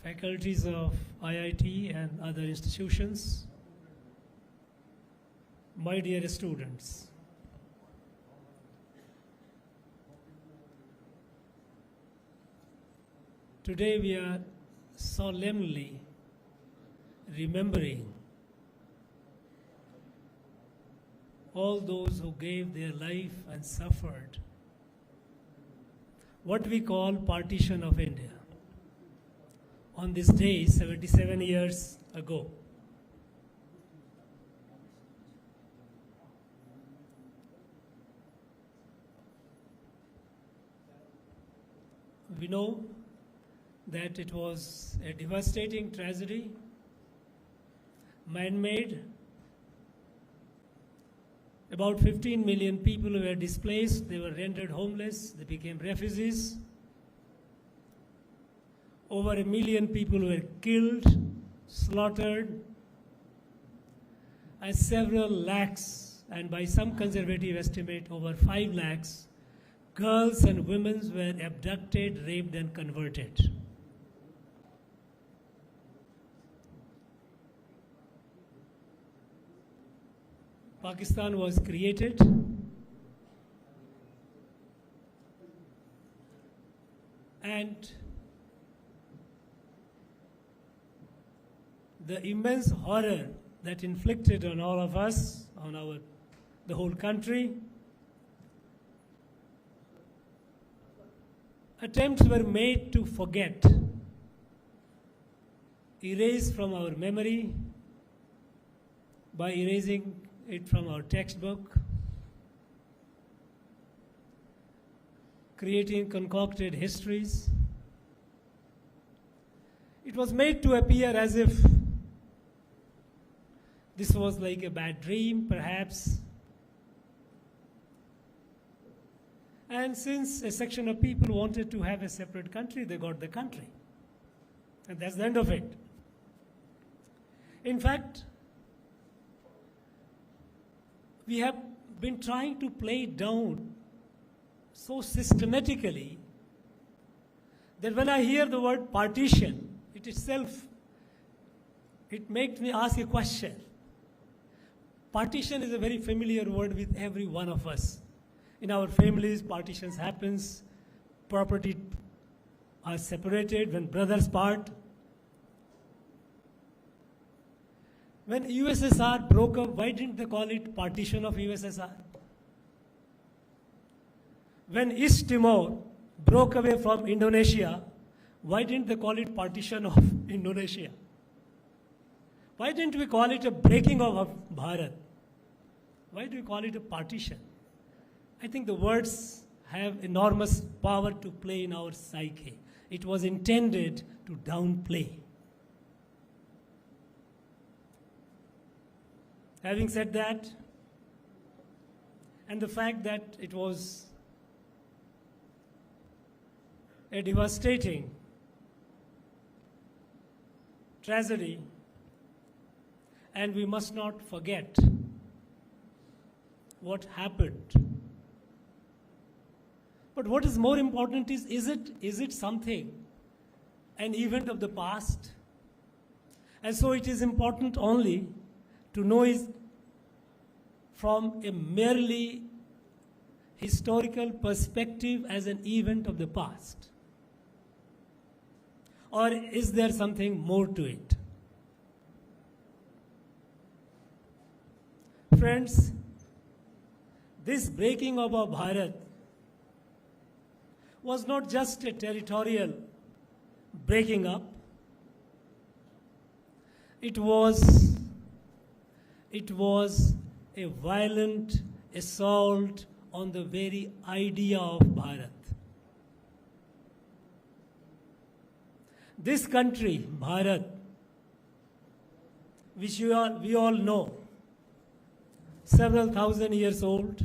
faculties of IIT and other institutions, my dear students. Today we are solemnly remembering all those who gave their life and suffered what we call partition of India. On this day, 77 years ago, we know that it was a devastating tragedy, man-made, About 15 million people were displaced, they were rendered homeless, they became refugees. Over 1 million people were killed, slaughtered, and several lakhs, and by some conservative estimate, over 5 lakhs, girls and women were abducted, raped, and converted. Pakistan was created and the immense horror that inflicted on all of us, on the whole country, attempts were made to forget, erase from our memory by erasing it from our textbook, creating concocted histories. It was made to appear as if this was like a bad dream, perhaps. And since a section of people wanted to have a separate country, they got the country. And that's the end of it. In fact, we have been trying to play it down so systematically that when I hear the word partition, it itself, it makes me ask a question. Partition is a very familiar word with every one of us. In our families, partitions happens, property are separated when brothers part. When USSR broke up, why didn't they call it partition of USSR? When East Timor broke away from Indonesia, why didn't they call it partition of Indonesia? Why didn't we call it a breaking of Bharat? Why do we call it a partition? I think the words have enormous power to play in our psyche. It was intended to downplay. Having said that, and the fact that it was a devastating tragedy, and we must not forget what happened. But what is more important is it something, an event of the past? And so it is important only to know is from a merely historical perspective as an event of the past? Or is there something more to it? Friends, this breaking up of Bharat was not just a territorial breaking up. It was a violent assault on the very idea of Bharat. This country, Bharat, which we all know, several thousand years old,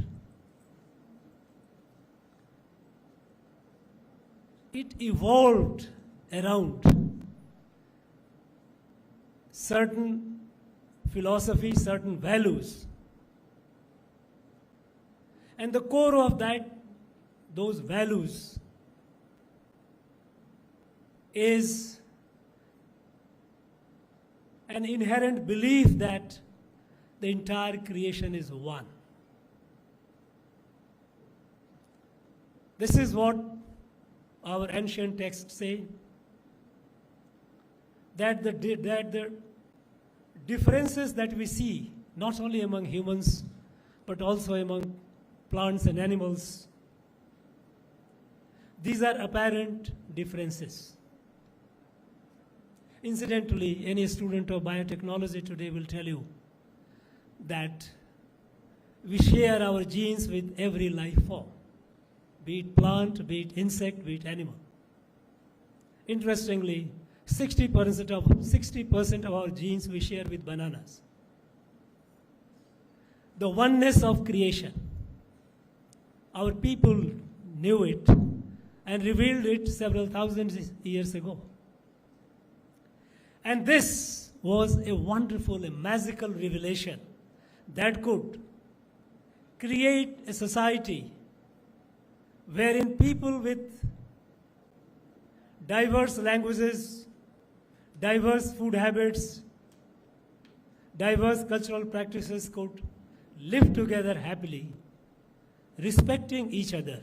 it evolved around certain philosophy, certain values. And the core of those values is an inherent belief that the entire creation is one. This is what our ancient texts say, that the differences that we see, not only among humans, but also among plants and animals, these are apparent differences. Incidentally, any student of biotechnology today will tell you that we share our genes with every life form, be it plant, be it insect, be it animal. Interestingly, 60% of our genes we share with bananas. the oneness of creation. Our people knew it and revealed it several thousand years ago. And this was a wonderful, a magical revelation that could create a society wherein people with diverse languages, diverse food habits, diverse cultural practices could live together happily, respecting each other.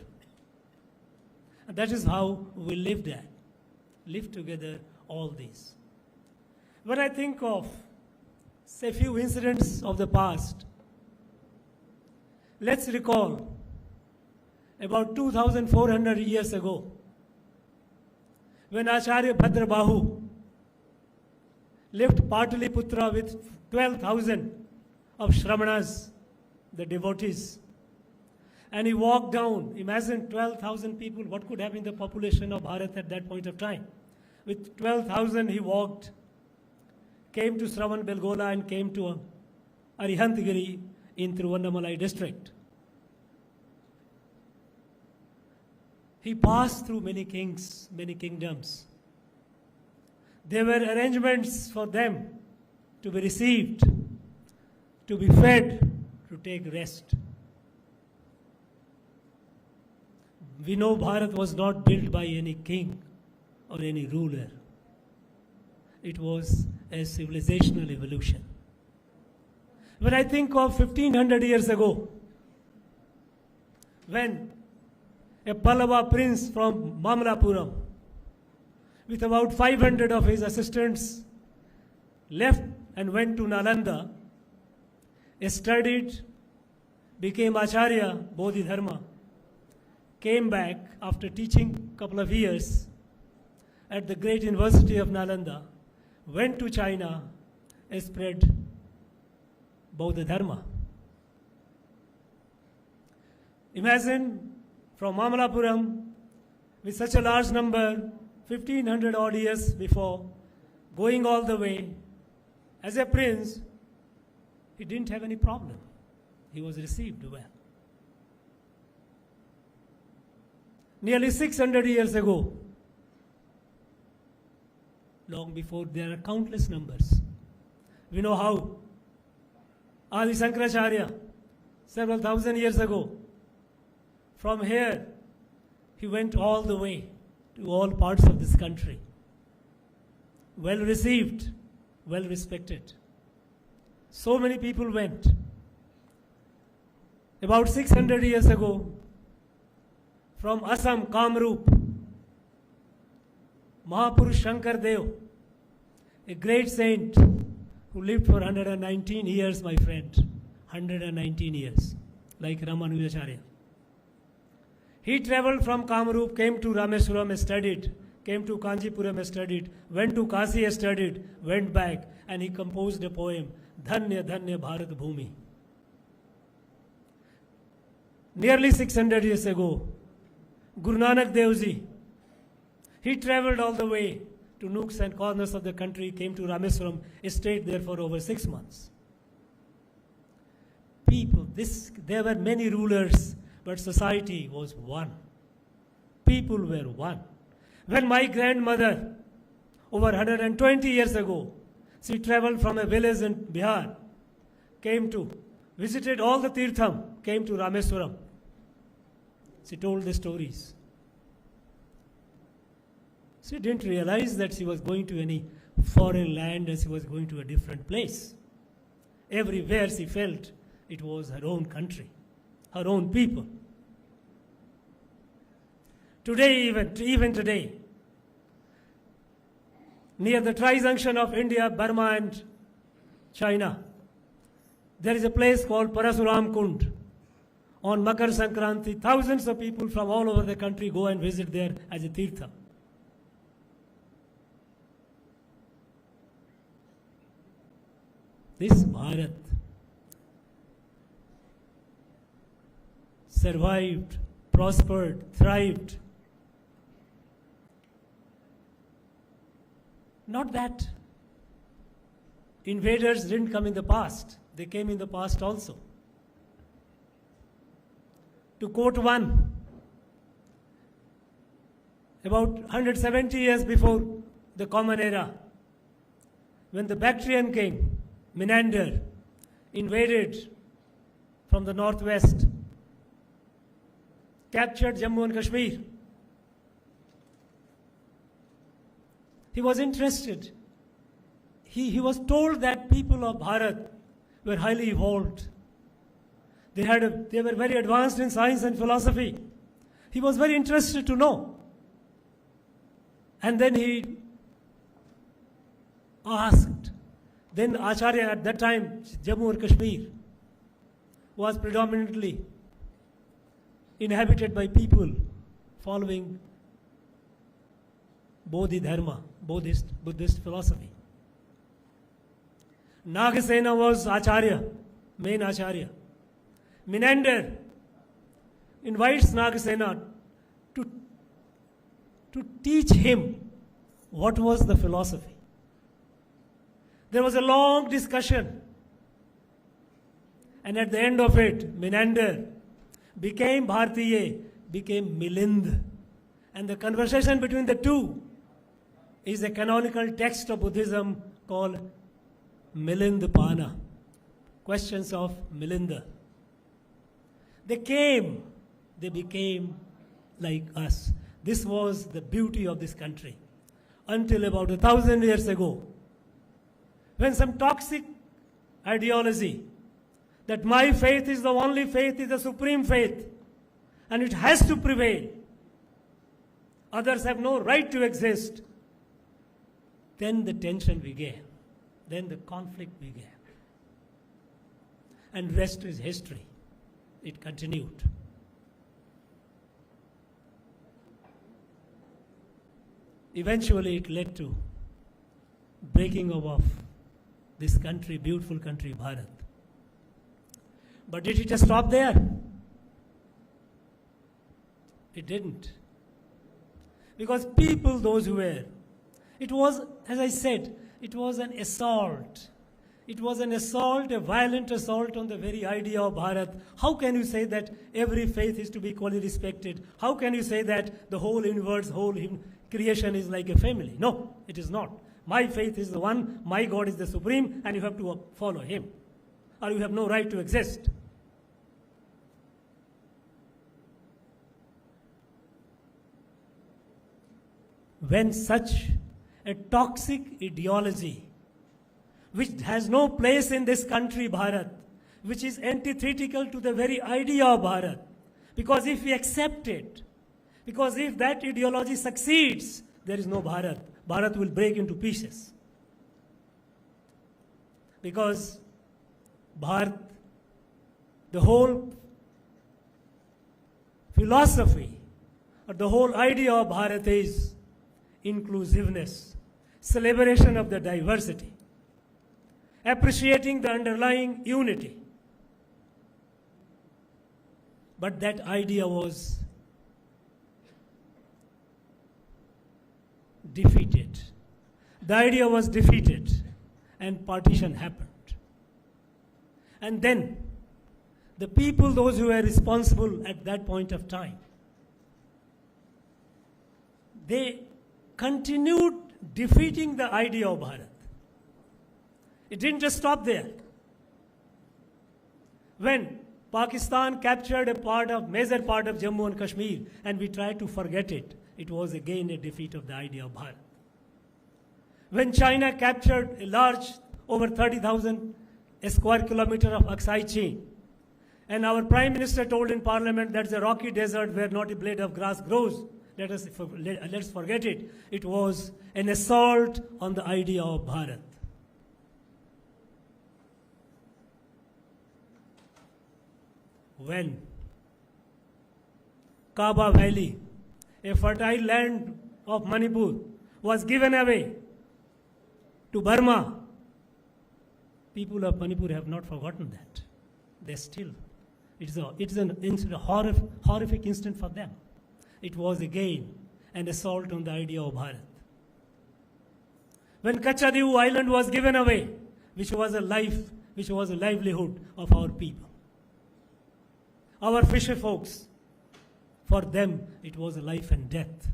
And that is how we live together all these. When I think of, say, few incidents of the past, let's recall about 2,400 years ago, when Acharya Bhadrabahu left Pataliputra with 12,000 of Shramanas, the devotees, and he walked down. Imagine 12,000 people, what could have been the population of Bharat at that point of time? With 12,000 he walked, came to Shravan Belgola and came to Arihantgiri in Tiruvannamalai district. He passed through many kings, many kingdoms. There were arrangements for them to be received, to be fed, to take rest. We know Bharat was not built by any king or any ruler. It was a civilizational evolution. When I think of 1500 years ago, when a Pallava prince from Mamalapuram, with about 500 of his assistants, left and went to Nalanda, studied, became Acharya Bodhidharma, came back after teaching a couple of years at the great University of Nalanda, went to China, and spread Bodhidharma. Imagine from Mamalapuram, with such a large number, 1500 odd years before, going all the way, as a prince, he didn't have any problem. He was received well. Nearly 600 years ago, long before, there are countless numbers. We know how Adi Sankaracharya, several thousand years ago, from here, he went all the way to all parts of this country. Well received, well respected. So many people went. About 600 years ago, from Assam, Kamrup, Mahapurush Shankar Dev, a great saint who lived for 119 years, my friend, 119 years, like Ramanujacharya. He traveled from Kamrup, came to Rameswaram, studied, came to Kanchipuram, studied, went to Kasi, studied, went back, and he composed a poem, Dhanya Dhanya Bharat Bhumi. Nearly 600 years ago, Guru Nanak Dev Ji, he traveled all the way to nooks and corners of the country, came to Rameswaram, stayed there for over 6 months. People, there were many rulers, but society was one. People were one. When my grandmother, over 120 years ago, she traveled from a village in Bihar, visited all the Tirtham, came to Rameswaram. She told the stories. She didn't realize that she was going to any foreign land and she was going to a different place. Everywhere she felt it was her own country, her own people. Today, even today, near the tri-junction of India, Burma and China, there is a place called Parasuram Kund. On Makar Sankranti, thousands of people from all over the country go and visit there as a tirtha. This Bharat survived, prospered, thrived. Not that invaders didn't come in the past. They came in the past also. To quote one, about 170 years before the Common Era, when the Bactrian king, Menander, invaded from the northwest, captured Jammu and Kashmir, he was interested. He was told that people of Bharat were highly evolved. They were very advanced in science and philosophy. He was very interested to know. And then he asked, then Acharya at that time, Jammu and Kashmir was predominantly inhabited by people following Bodhidharma, Buddhist philosophy. Nagasena was Acharya, main Acharya. Menander invites Nagasena to teach him what was the philosophy. There was a long discussion, and at the end of it, Menander became Bhartiya, became Milind. And the conversation between the two is a canonical text of Buddhism called Milindapana, questions of Milinda. They became like us. This was the beauty of this country. Until about 1,000 years ago, when some toxic ideology that my faith is the only faith, is the supreme faith, and it has to prevail, others have no right to exist, then the tension began, then the conflict began. And rest is history. It continued. Eventually it led to breaking of this country, beautiful country, Bharat. But did it just stop there? It didn't. Because people, those who were, it was, as I said, it was an assault. It was an assault, a violent assault on the very idea of Bharat. How can you say that every faith is to be equally respected? How can you say that the whole universe, whole creation is like a family? No, it is not. My faith is the one, my God is the supreme, and you have to follow him, or you have no right to exist. When such a toxic ideology, which has no place in this country, Bharat, which is antithetical to the very idea of Bharat, because if we accept it, because if that ideology succeeds, there is no Bharat. Bharat will break into pieces. Because Bharat, the whole philosophy or the whole idea of Bharat is inclusiveness, celebration of the diversity, appreciating the underlying unity. But that idea was defeated. The idea was defeated and partition happened. And then the people, those who were responsible at that point of time, they continued defeating the idea of Bharat. It didn't just stop there. When Pakistan captured major part of Jammu and Kashmir, and we tried to forget it, it was again a defeat of the idea of Bharat. When China captured a large, over 30,000 square kilometer of Aksai Chin, and our Prime Minister told in Parliament that's a rocky desert where not a blade of grass grows, let's forget it. It was an assault on the idea of Bharat. When Kaaba Valley, a fertile land of Manipur, was given away to Burma, people of Manipur have not forgotten that. They still, it's a horrific instant for them. It was again an assault on the idea of Bharat. When Kachadiu Island was given away, which was a livelihood of our people, our fisher folks, For them, it was life and death.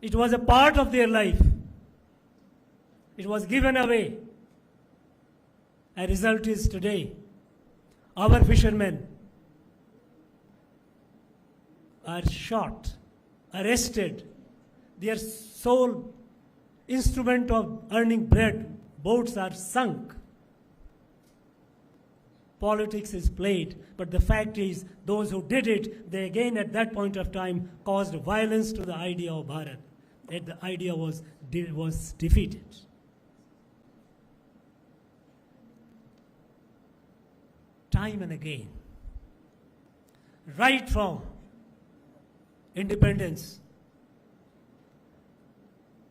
It was a part of their life. It was given away. A result is today, our fishermen are shot, arrested, their sole instrument of earning bread, boats are sunk. Politics is played, but the fact is, those who did it, they again at that point of time caused violence to the idea of Bharat. And the idea was defeated. Time and again, right from independence,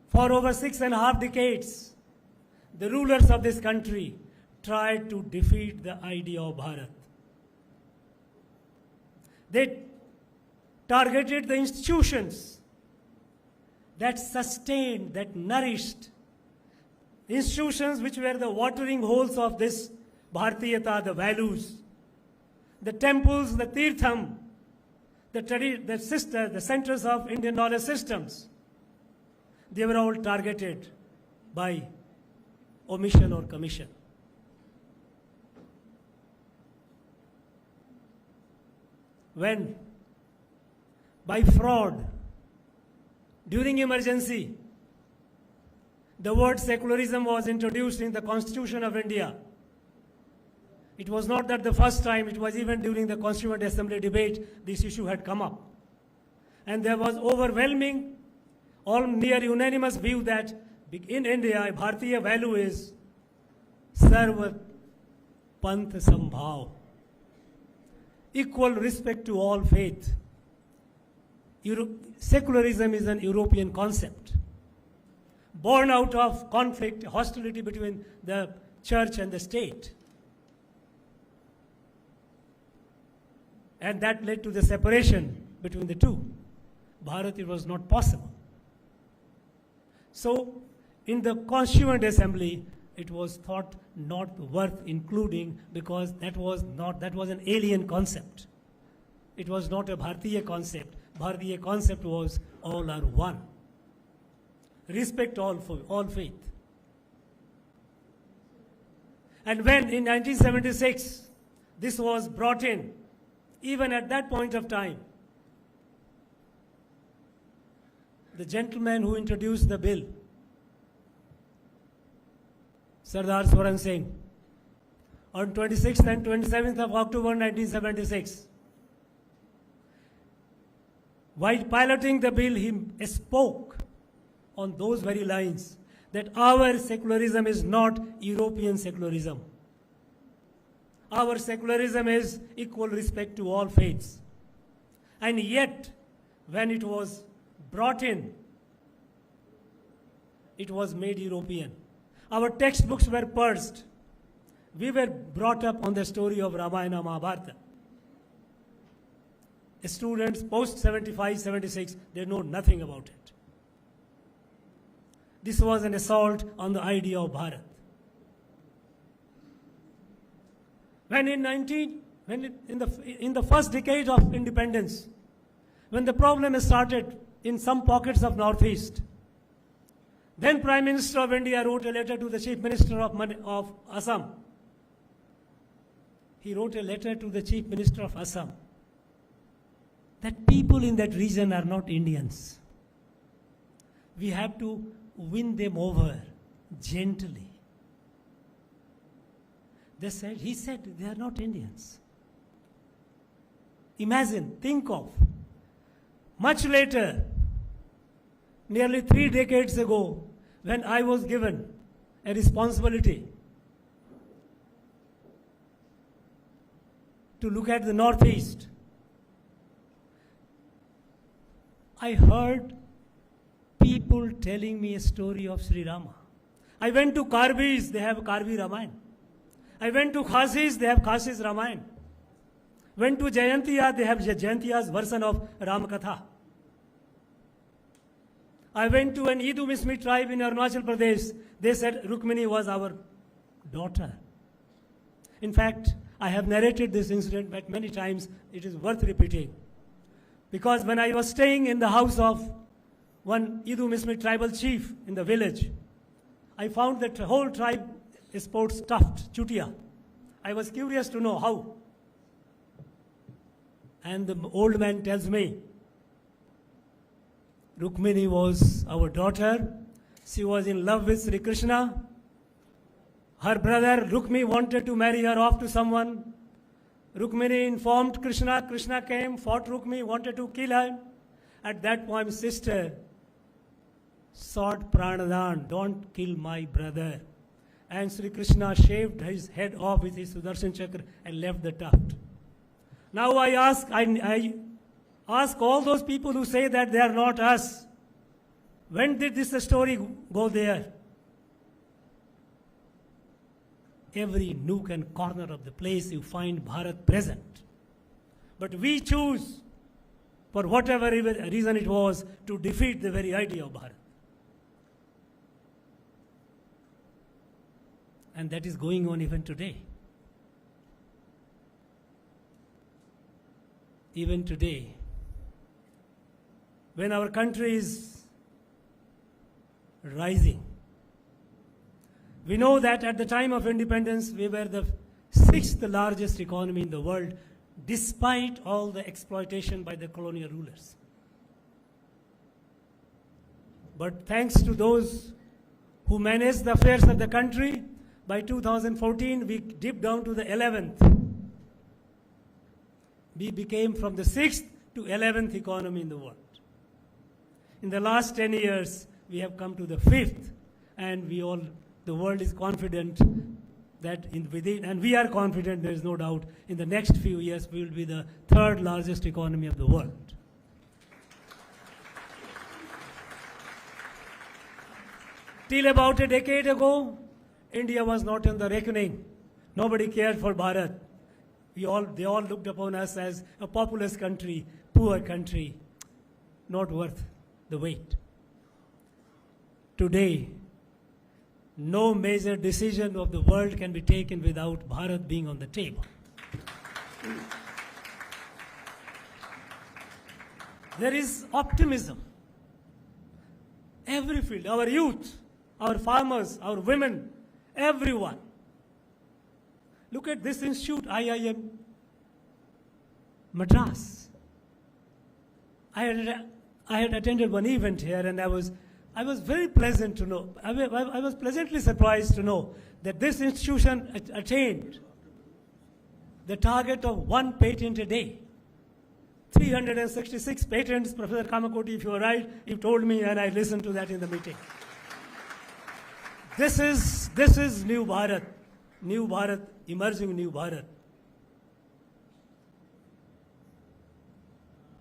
for over 6.5 decades, the rulers of this country tried to defeat the idea of Bharat. They targeted the institutions that sustained, that nourished, institutions which were the watering holes of this Bharatiyata, the values, the temples, the tirtham, the centers of Indian knowledge systems. They were all targeted by omission or commission. When, by fraud, during emergency, the word secularism was introduced in the Constitution of India. It was not that the first time, it was even during the Constituent Assembly debate, this issue had come up. And there was overwhelming, all near unanimous view that in India, a Bharatiya value is Sarva Panth Sambhav, equal respect to all faith. Secularism is an European concept, born out of conflict, hostility between the church and the state. And that led to the separation between the two. Bharat, it was not possible. So, in the Constituent Assembly, it was thought not worth including because that was an alien concept. It was not a Bharatiya concept. Bharatiya concept was all are one. Respect all faith. And when in 1976 this was brought in, even at that point of time, the gentleman who introduced the bill, Sardar Swaran Singh, on 26th and 27th of October 1976, while piloting the bill, he spoke on those very lines that our secularism is not European secularism. Our secularism is equal respect to all faiths. And yet, when it was brought in, it was made European. Our textbooks were purged. We were brought up on the story of Ramayana, Mahabharata. Students post 75, 76, they know nothing about it. This was an assault on the idea of Bharat. When in the first decade of independence, when the problem started in some pockets of Northeast, then Prime Minister of India wrote a letter to the Chief Minister of Assam. He wrote a letter to the Chief Minister of Assam that people in that region are not Indians. We have to win them over gently. He said, they are not Indians. Imagine, think of, much later, nearly 3 decades ago, when I was given a responsibility to look at the Northeast, I heard people telling me a story of Sri Rama. I went to Karbis, they have Karbi Ramayana. I went to Khasis, they have Khasis Ramayana. Went to Jayantiya, they have Jayantiya's version of Ramakatha. I went to an Idu Mismi tribe in Arunachal Pradesh. They said Rukmini was our daughter. In fact, I have narrated this incident but many times, it is worth repeating. Because when I was staying in the house of one Idu Mismi tribal chief in the village, I found that the whole tribe sports stuffed chutia. I was curious to know how. And the old man tells me, Rukmini was our daughter. She was in love with Sri Krishna. Her brother Rukmi wanted to marry her off to someone. Rukmini informed Krishna. Krishna came, fought Rukmi, wanted to kill her. At that point, sister sought Pranadan, don't kill my brother. And Sri Krishna shaved his head off with his Sudarshan Chakra and left the tuft. Now I ask all those people who say that they are not us, when did this story go there? Every nook and corner of the place you find Bharat present. But we choose, for whatever reason it was, to defeat the very idea of Bharat. And that is going on even today. Even today, when our country is rising, we know that at the time of independence, we were the 6th largest economy in the world, despite all the exploitation by the colonial rulers. But thanks to those who managed the affairs of the country, by 2014, we dipped down to the 11th. We became from the 6th to 11th economy in the world. In the last 10 years, we have come to the 5th, and the world is confident that and we are confident, there is no doubt, in the next few years, we will be the 3rd largest economy of the world. Till about a decade ago, India was not in the reckoning. Nobody cared for Bharat. They all looked upon us as a populous country, poor country, not worth the wait. Today, no major decision of the world can be taken without Bharat being on the table. There is optimism. Every field, our youth, our farmers, our women, everyone. Look at this institute, IIM Madras. I had attended one event here, and I was very pleasant to know. I was pleasantly surprised to know that this institution attained the target of 1 patent a day. 366 patents, Professor Kamakoti, if you are right, you told me, and I listened to that in the meeting. This is New Bharat, emerging New Bharat.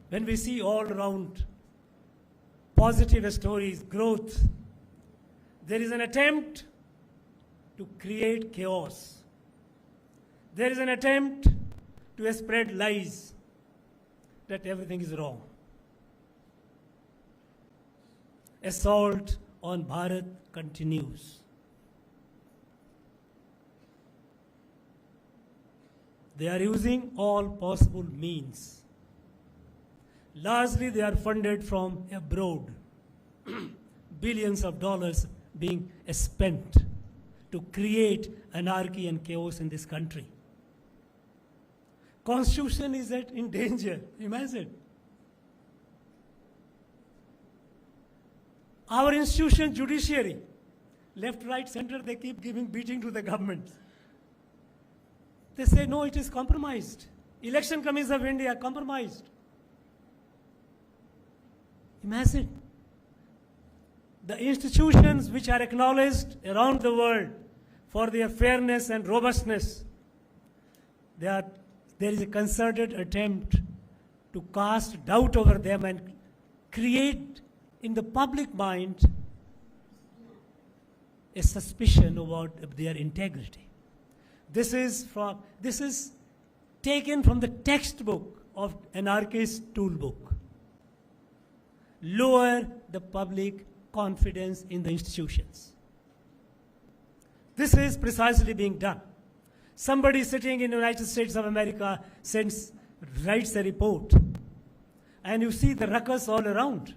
When we see all around positive stories, growth, there is an attempt to create chaos. There is an attempt to spread lies that everything is wrong. Assault on Bharat continues. They are using all possible means. Largely, they are funded from abroad. Billions of dollars being spent to create anarchy and chaos in this country. Constitution is in danger. Imagine. Our institution, judiciary, left, right, center, they keep giving beating to the government. They say, no, it is compromised. Election Commission of India, compromised. Imagine. The institutions which are acknowledged around the world for their fairness and robustness, there is a concerted attempt to cast doubt over them and create in the public mind a suspicion about their integrity. This is taken from the textbook of anarchist toolbook. Lower the public confidence in the institutions. This is precisely being done. Somebody sitting in the United States of America writes a report, and you see the ruckus all around.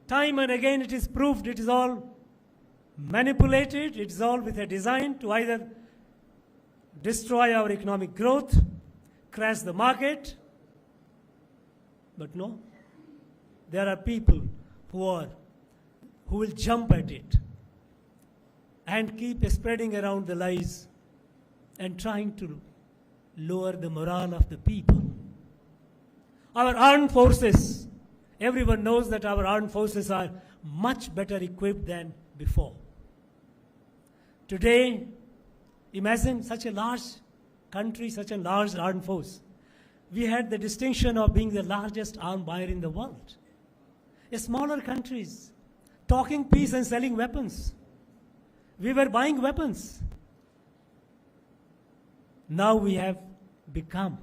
Time and again it is proved it is all manipulated, it is all with a design to either destroy our economic growth, crash the market. But no, there are people who will jump at it and keep spreading around the lies and trying to lower the morale of the people. Our armed forces, everyone knows that our armed forces are much better equipped than before. Today, imagine such a large country, such a large armed force. We had the distinction of being the largest arms buyer in the world. Smaller countries, talking peace and selling weapons. We were buying weapons. Now we have become,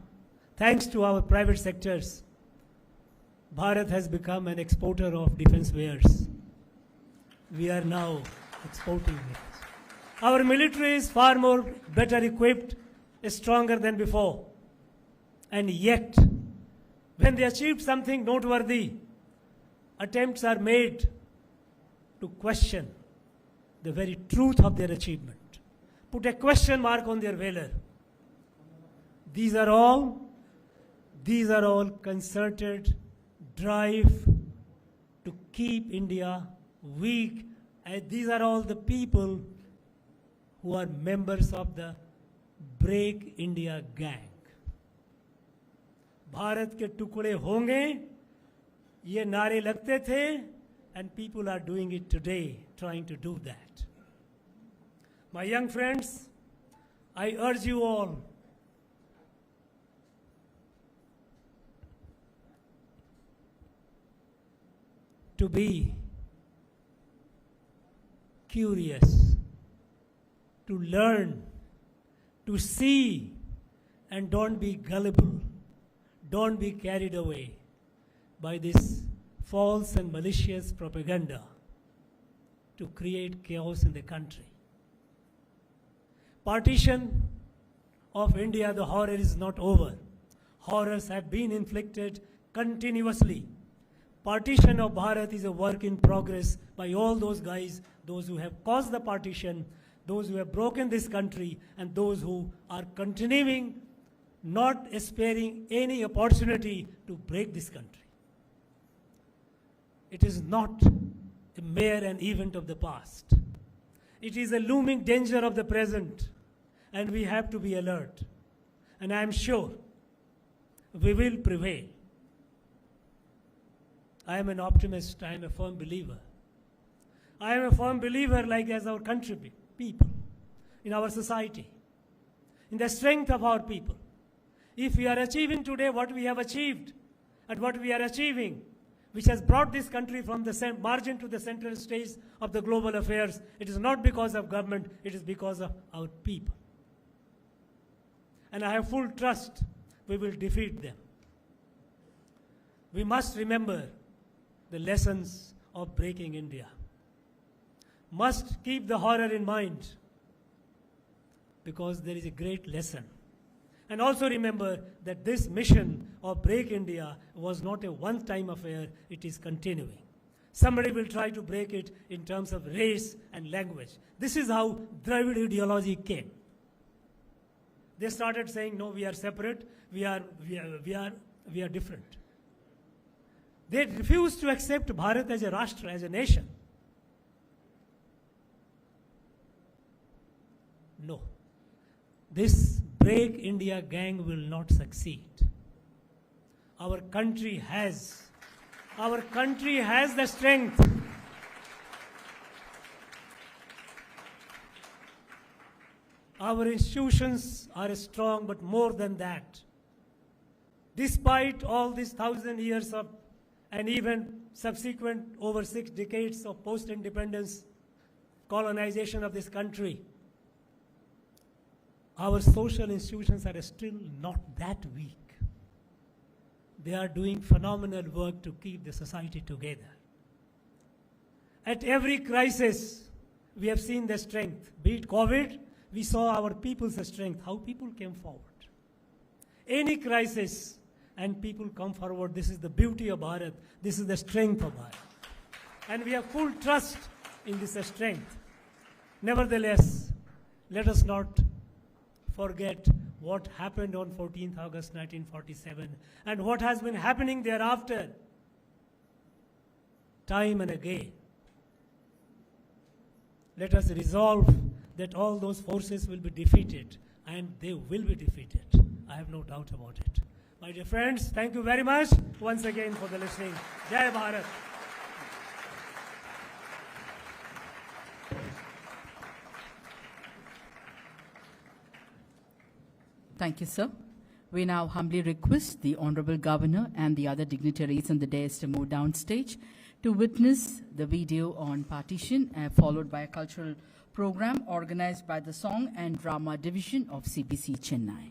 thanks to our private sectors, Bharat has become an exporter of defense wares. We are now exporting it. Our military is far more better equipped, stronger than before. And yet, when they achieved something noteworthy, attempts are made to question the very truth of their achievement, put a question mark on their valor. These are all concerted drive to keep India weak. And these are all the people who are members of the Break India gang. Bharat के टुकड़े होंगे, ये नारे लगते थे, and people are doing it today, trying to do that. My young friends, I urge you all to be curious, to learn, to see, and don't be gullible. Don't be carried away by this false and malicious propaganda to create chaos in the country. Partition of India, the horror is not over. Horrors have been inflicted continuously. Partition of Bharat is a work in progress by all those guys, those who have caused the partition, those who have broken this country, and those who are continuing, not sparing any opportunity to break this country. It is not a mere an event of the past. It is a looming danger of the present, and we have to be alert. And I am sure we will prevail. I am an optimist. I am a firm believer. I am a firm believer, like as our country people, in our society, in the strength of our people. If we are achieving today what we have achieved and what we are achieving, which has brought this country from the margin to the central stage of the global affairs, it is not because of government, it is because of our people. And I have full trust we will defeat them. We must remember the lessons of breaking India. Must keep the horror in mind, because there is a great lesson. And also remember that this mission of Break India was not a one-time affair, it is continuing. Somebody will try to break it in terms of race and language. This is how Dravid ideology came. They started saying, no, we are separate, we are different. They refused to accept Bharat as a Rashtra, as a nation. No. This Break India gang will not succeed. Our country has the strength. Our institutions are strong, but more than that. Despite all these 1,000 years of, and even subsequent over 6 decades of post-independence colonization of this country, our social institutions are still not that weak. They are doing phenomenal work to keep the society together. At every crisis, we have seen the strength. Be it COVID, we saw our people's strength, how people came forward. Any crisis and people come forward. This is the beauty of Bharat. This is the strength of Bharat. And we have full trust in this strength. Nevertheless, let us not forget what happened on 14th August 1947 and what has been happening thereafter, time and again. Let us resolve that all those forces will be defeated, and they will be defeated. I have no doubt about it. My dear friends, thank you very much once again for the listening. Jai Bharat. Thank you, sir. We now humbly request the Honorable Governor and the other dignitaries on the dais to move downstage to witness the video on partition, followed by a cultural program organized by the Song and Drama Division of CBC Chennai.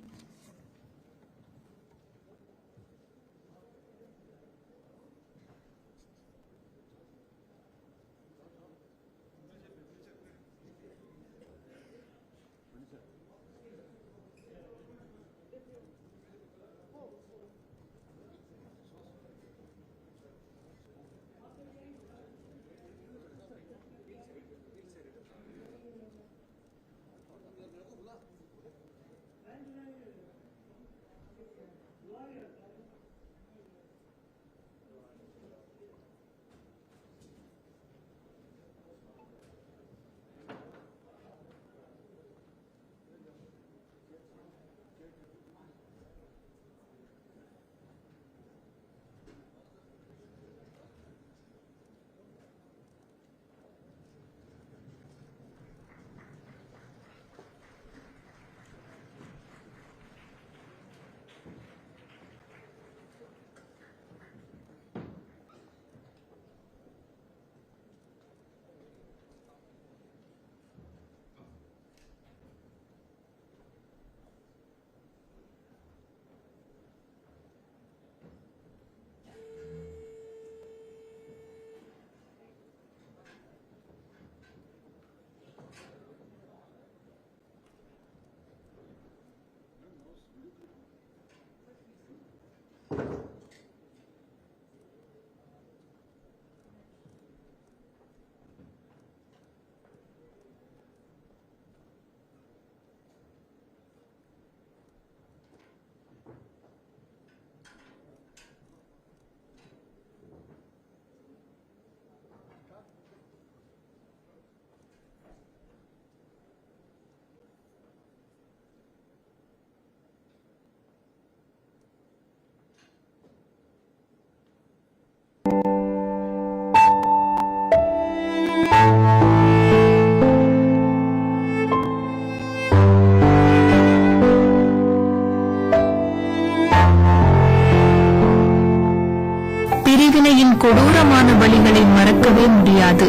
கொடூரமான வழிகளை மறக்கவே முடியாது.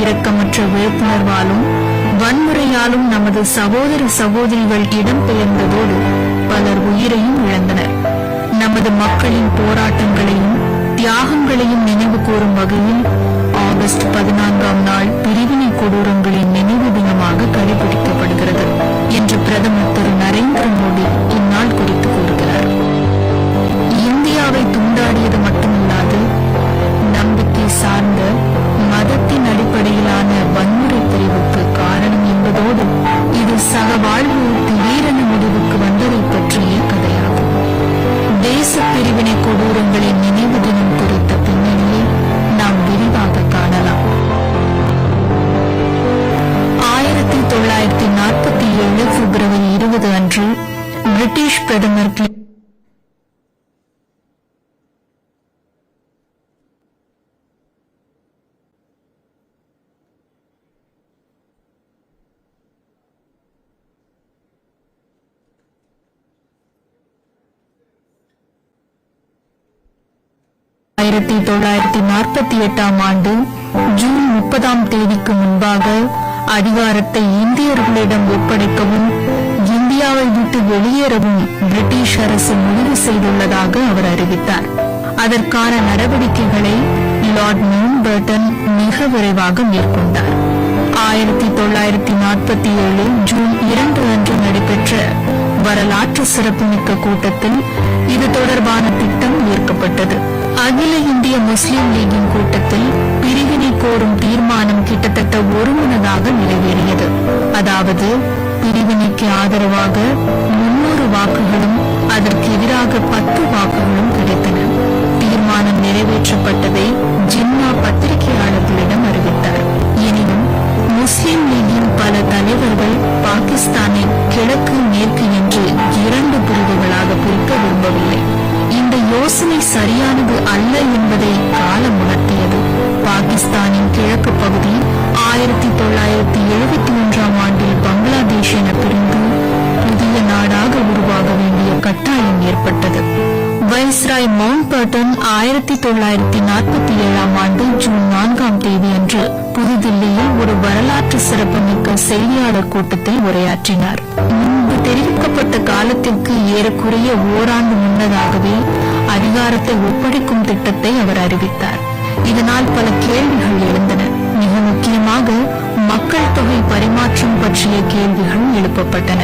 இரக்கமற்ற விழிப்புணர்வாலும் வன்முறையாலும் நமது சகோதர சகோதரிகள் இடம்பெயர்ந்ததோடு பலர் உயிரையும் இழந்தனர். நமது மக்களின் போராட்டங்களையும் தியாகங்களையும் நினைவு கூறும் வகையில் ஆகஸ்ட் 14ஆம் நாள் பிரிவினை கொடூரங்களின் நினைவு தினமாக கடைபிடிக்கப்படுகிறது என்று பிரதமர் திரு நரேந்திர மோடி இந்நாள் குறித்து கூறுகிறார். இந்தியாவை துண்டாடியது மட்டுமில்லாது நம்பிக்கை சார்ந்த மதத்தின் அடிப்படையிலான வன்முறை பிரிவுக்கு காரணம் என்பதோடு இது சகவாழ்வு திடீரென முடிவுக்கு வந்ததை பற்றிய கதையாகும். தேச பிரிவினை கொடூரங்களின் நினைவு தினம் குறித்த பின்னணியை நாம் விரிவாக காணலாம். 1947 பிப்ரவரி 20 அன்று பிரிட்டிஷ் பிரதமர் ஆண்டு ஜூன் 30ஆம் தேதிக்கு முன்பாக அதிகாரத்தை இந்தியர்களிடம் ஒப்படைக்கவும் இந்தியாவை விட்டு வெளியேறவும் பிரிட்டிஷ் அரசு முடிவு செய்துள்ளதாக அவர் அறிவித்தார். அதற்கான நடவடிக்கைகளை லார்ட் மவுண்ட்பேட்டன் மிக விரைவாக மேற்கொண்டார். 1947 ஜூன் 2 அன்று நடைபெற்ற வரலாற்று சிறப்புமிக்க கூட்டத்தில் இது தொடர்பான திட்டம் ஏற்கப்பட்டது. அகில இந்திய முஸ்லிம் லீகின் கூட்டத்தில் பிரிவினை கோரும் தீர்மானம் கிட்டத்தட்ட ஒருமனதாக நிறைவேறியது. அதாவது பிரிவினைக்கு ஆதரவாக 300 வாக்குகளும் அதற்கு எதிராக 10 வாக்குகளும் கிடைத்தன. தீர்மானம் நிறைவேற்றப்பட்டதை ஜின்னா பத்திரிகையாளர்களிடம் அறிவித்தார். எனினும் முஸ்லிம் லீகின் பல தலைவர்கள் பாகிஸ்தானை கிழக்கு மேற்கு என்று 2 பிரிவுகளாக பிரிக்க விரும்பவில்லை. இந்த யோசனை சரியானது அல்ல என்பதை காலம் உணர்த்தியது. பாகிஸ்தானின் கிழக்கு பகுதி 1971 ஆண்டில் பங்களாதேஷ் என பிரிந்து புதிய நாடாக உருவாக வேண்டிய கட்டாயம் ஏற்பட்டது. வைஸ்ராய் மவுண்ட் பேட்டன் 1947 ஆண்டு ஜூன் 4 அன்று புதுதில்லியில் ஒரு வரலாற்று சிறப்புமிக்க செய்தியாளர் கூட்டத்தில் உரையாற்றினார். முன்பு தெரிவிக்கப்பட்ட காலத்திற்கு ஏறக்குறைய ஓராண்டு முன்னதாகவே அதிகாரத்தை ஒப்படைக்கும் திட்டத்தை அவர் அறிவித்தார். இதனால் பல கேள்விகள் எழுந்தன. மிக முக்கியமாக மக்கள் தொகை பரிமாற்றம் பற்றிய கேள்விகள் எழுப்பப்பட்டன.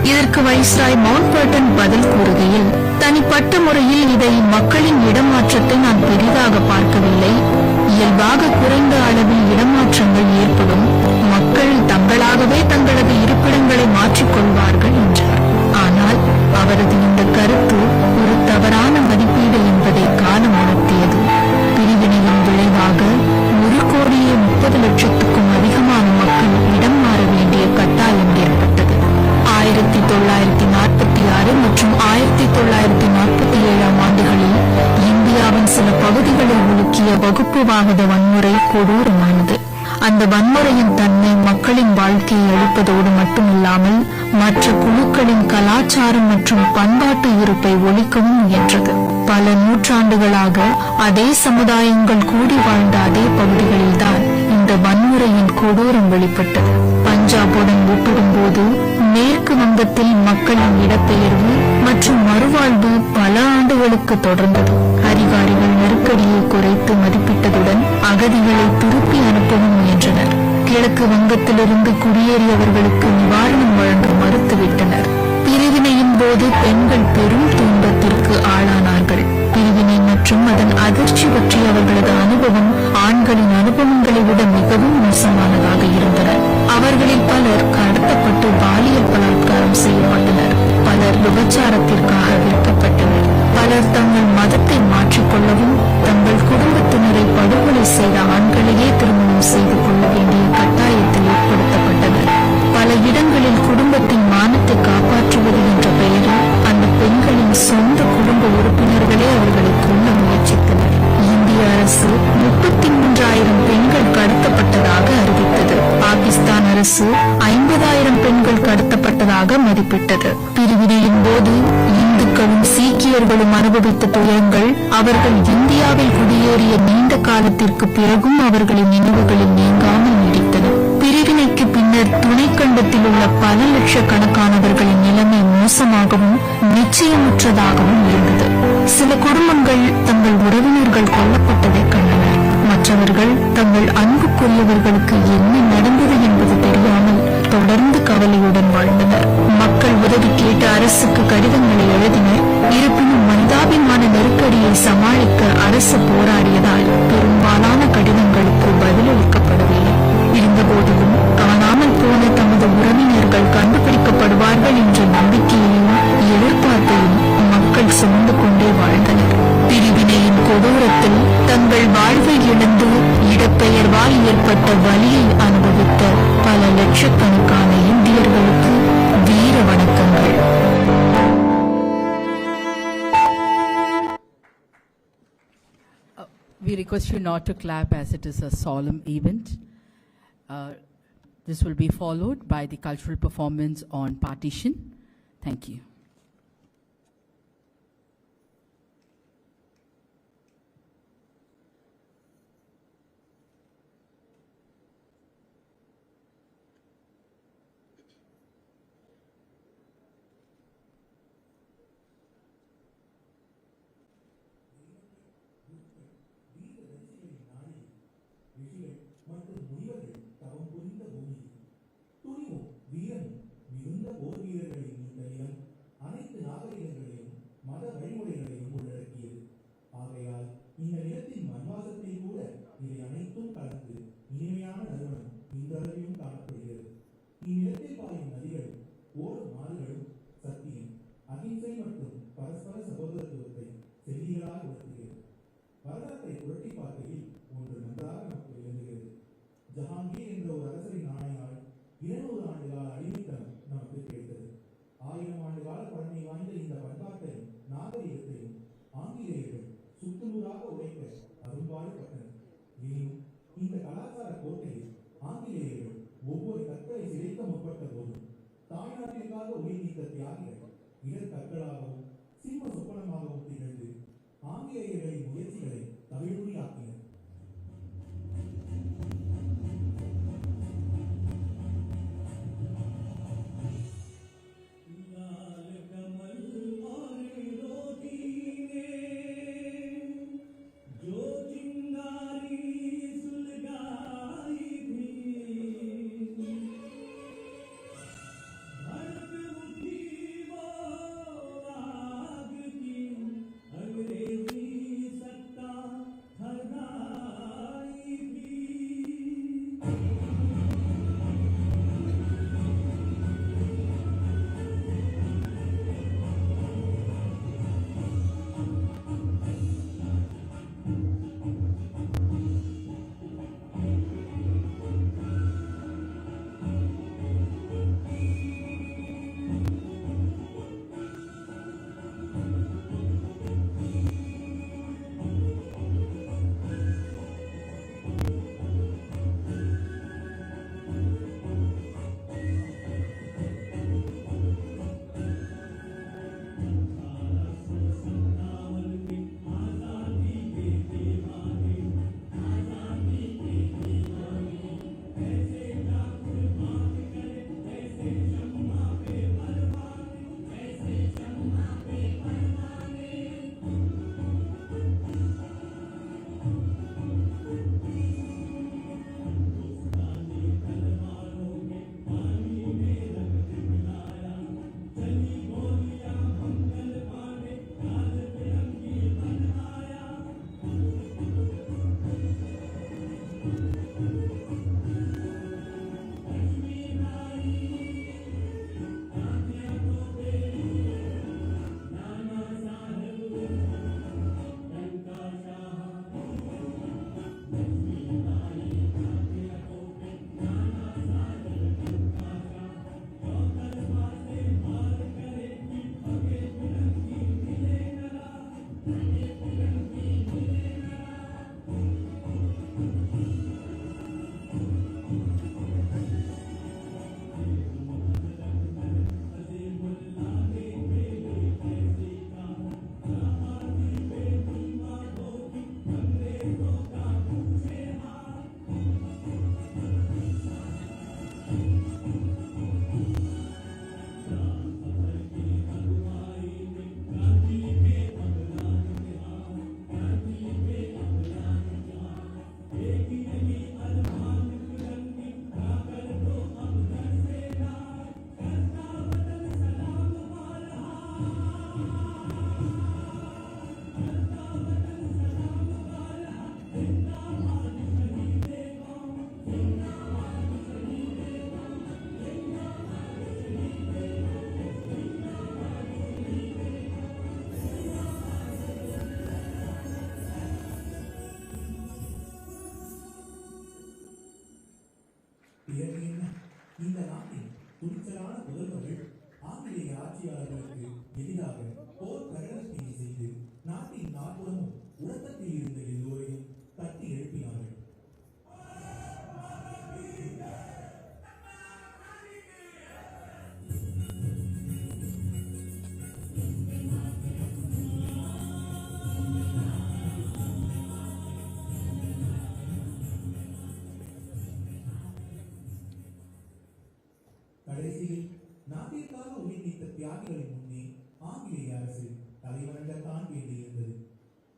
இதற்கு வைஸ்ராய் மவுண்ட் பேட்டன் பதில் கூறுகையில், தனிப்பட்ட முறையில் இதை மக்களின் இடமாற்றத்தை நான் பெரிதாக பார்க்கவில்லை. இயல்பாக குறைந்த அளவில் இடமாற்றங்கள் ஏற்படும். மக்கள் தங்களாகவே தங்களது இருப்பிடங்களை மாற்றிக்கொள்வார்கள் என்றார். ஆனால் அவரது இந்த கருத்து ஒரு தவறான மதிப்பீடு என்பதை காலம் உணர்த்தியது. பிரிவினையின் விளைவாக 1,30,00,000க்கும் அதிகமான மக்கள் இடம் மாற வேண்டிய கட்டாயம் ஏற்பட்டது. 1946 மற்றும் 1947 ஆண்டுகளில் இந்தியாவின் சில பகுதிகளை உலுக்கிய வகுப்புவாத வன்முறை கொடூரமானது. அந்த வன்முறையின் தன்மை மக்களின் வாழ்க்கையை அளிப்பதோடு மட்டுமில்லாமல் மற்ற குழுக்களின் கலாச்சாரம் மற்றும் பண்பாட்டு இருப்பை ஒழிக்கவும் முயன்றது. பல நூற்றாண்டுகளாக அதே சமுதாயங்கள் கூடி வாழ்ந்த அதே பகுதிகளில்தான் இந்த வன்முறையின் கொடூரம் வெளிப்பட்டது. பஞ்சாபுடன் ஒப்பிடும்போது மேற்கு வங்கத்தில் மக்களின் இடப்பெயர்வு மற்றும் மறுவாழ்வு பல ஆண்டுகளுக்கு தொடர்ந்தது. அதிகாரிகள் நெருக்கடியை குறைத்து மதிப்பிட்டதுடன் அகதிகளை திருப்பி அனுப்பவும் முயன்றனர். கிழக்கு வங்கத்திலிருந்து குடியேறியவர்களுக்கு நிவாரணம் வழங்க மறுத்துவிட்டனர். பிரிவினையின் போது பெண்கள் பெரும் துன்பத்திற்கு ஆளானார்கள். பிரிவினை மற்றும் அதன் அதிர்ச்சி பற்றி அவர்களது அனுபவம் ஆண்களின் அனுபவங்களை விட மிகவும் மோசமானதாக இருந்தன. அவர்களில் பலர் கடத்தப்பட்டு பாலியல் பலாத்காரம் செய்யப்பட்டனர். பலர் விபச்சாரத்திற்காக விற்கப்பட்டனர். பலர் தங்கள் மதத்தை மாற்றிக்கொள்ளவும் தங்கள் குடும்பத்தினரை படுகொலை செய்த ஆண்களையே திருமணம் செய்து கொள்ள வேண்டிய கட்டாயத்தில் ஏற்படுத்தப்பட்டனர். பல இடங்களில் குடும்பத்தின் மானத்தை காப்பாற்றுவது என்ற பெயரில் அந்த பெண்களின் சொந்த குடும்ப உறுப்பினர்களே அவர்களை கொல்ல முயற்சித்தனர். இந்திய அரசு 33,000 பெண்கள் கடத்தப்பட்டதாக அறிவித்தது. பாகிஸ்தான் அரசு 50,000 பெண்கள் கடத்தப்பட்டதாக மதிப்பிட்டது. பிரிவினையின் போது இந்துக்களும் சீக்கியர்களும் அனுபவித்த துயரங்கள் அவர்கள் இந்தியாவில் குடியேறிய நீண்ட காலத்திற்கு பிறகும் அவர்களின் நினைவுகளில் நீங்காமல் நீடித்தன. பிரிவினைக்கு பின்னர் துணைக்கண்டத்தில் உள்ள பல லட்சக்கணக்கானவர்களின் நிலைமை மோசமாகவும் நிச்சயமற்றதாகவும் இருந்தது. சில குடும்பங்கள் தங்கள் உறவினர்கள் கொல்லப்பட்டதை கண்டனர். மற்றவர்கள் தங்கள் அன்புக்குரியவர்களுக்கு என்ன நடந்தது என்பது தெரியாமல் தொடர்ந்து கவலையுடன் வாழ்ந்தனர். மக்கள் உதவி கேட்டு அரசுக்கு கடிதங்களை எழுதினர். இருப்பினும் மனிதாபிமான நெருக்கடியை சமாளிக்க அரசு போராடியதால் பெரும்பாலான கடிதங்களுக்கு பதிலளிக்கப்படவில்லை. இருந்தபோதிலும் காணாமல் போன தமது உறவினர்கள் கண்டுபிடிக்கப்படுவார்கள் என்ற நம்பிக்கையையும் எதிர்பார்ப்பையும் மக்கள் சுமந்து கொண்டே வாழ்ந்தனர். பிரிவினையின் கொடூரத்தில் தங்கள் வாழ்வை இழந்து இடப்பெயர்வால் ஏற்பட்ட வலியை அனுபவித்த பல லட்சக்கணக்கான இந்தியர்களுக்கு வீர வணக்கங்கள். We request you not to clap as it is a solemn event. This will be followed by the cultural performance on partition. Thank you. மற்றும் முனிவர்கள் தவம் புரிந்த பூமி அதை வழங்கத்தான் வேண்டியிருந்தது.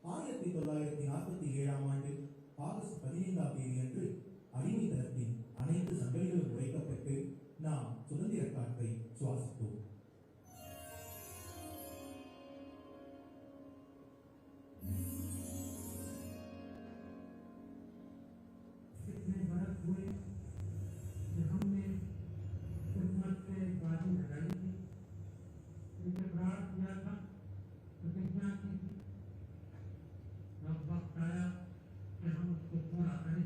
1947 ஆண்டில் ஆகஸ்ட் 15ஆம் தேதி அன்று அடிமைத்தனத்தின் அனைத்து சங்கதிகளும் உடைக்கப்பட்டு நாம் சுதந்திர காற்றை சுவாசித்தோம். कितने बरस हुए कि हमने किस्मत से बाजी लगाई थी, इकरार किया था, प्रतिज्ञा की थी। अब वक्त आया कि हम उसको पूरा करें।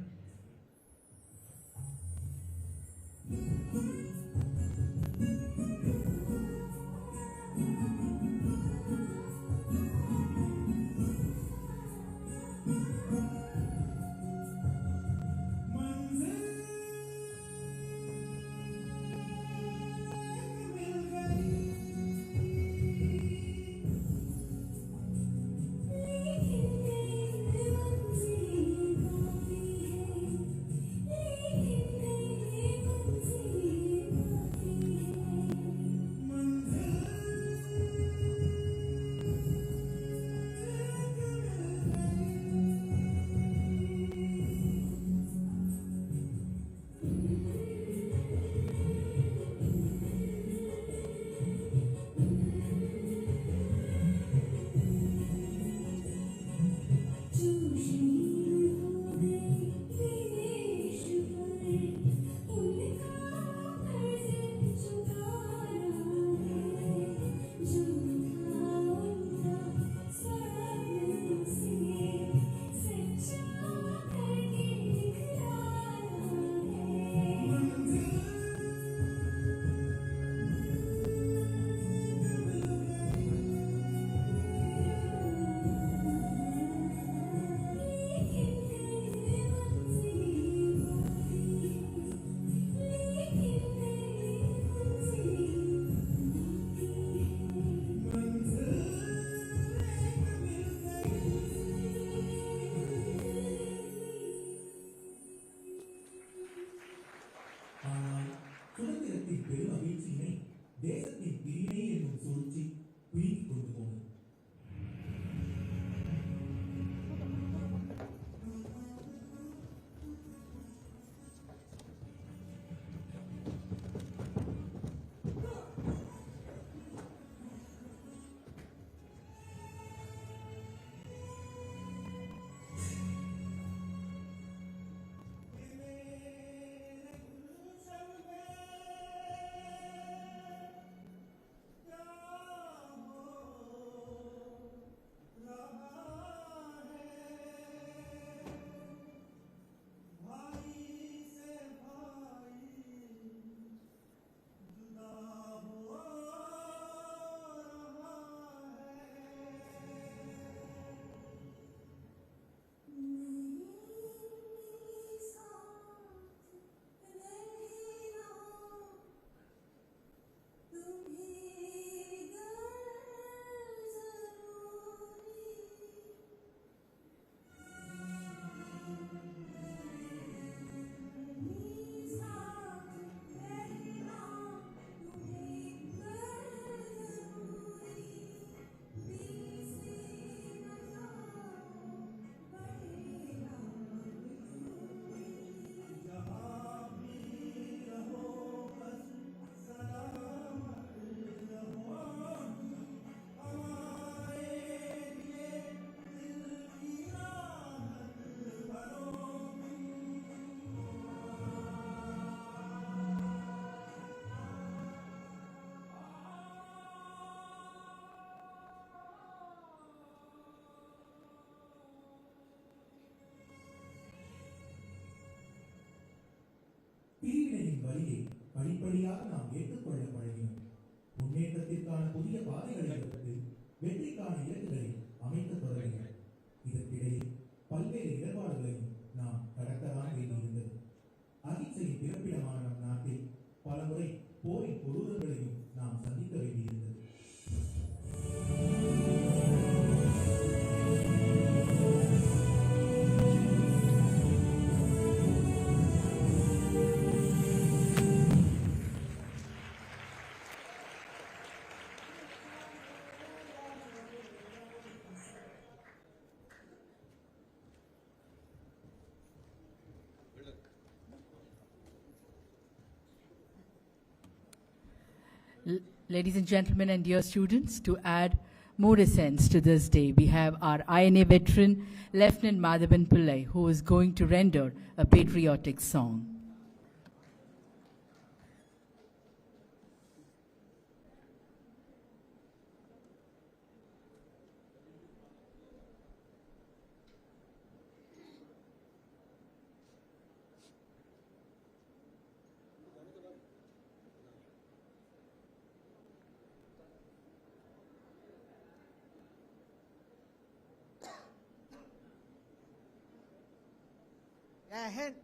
சுதந்திரத்தின் பெரும் மகிழ்ச்சியினை தேசத்தின் பிரிவினை என்னும் சூழ்ச்சி பிரித்துக் கொண்டு போனது. பிரிவினையின் வழியை படிப்படியாக நாம் ஏற்றுக்கொள்ள பழகினோம். முன்னேற்றத்திற்கான புதிய பாதைகளை வகுத்து வெற்றிக்கான இலக்குகளை அமைக்க தொடங்கினோம். இதற்கிடையில் பல்வேறு இடர்பாடுகளையும் நாம் கடக்கதான் வேண்டியிருந்தது. அகிம்சையின் பிறப்பிடமான நம் நாட்டில் பலமுறை போரின் கொடூரங்களையும் நாம் சந்திக்க வேண்டியிருந்தது. Ladies and gentlemen and dear students, to add more essence to this day, we have our INA veteran, Lieutenant Madhavan Pillai, who is going to render a patriotic song. Ahead.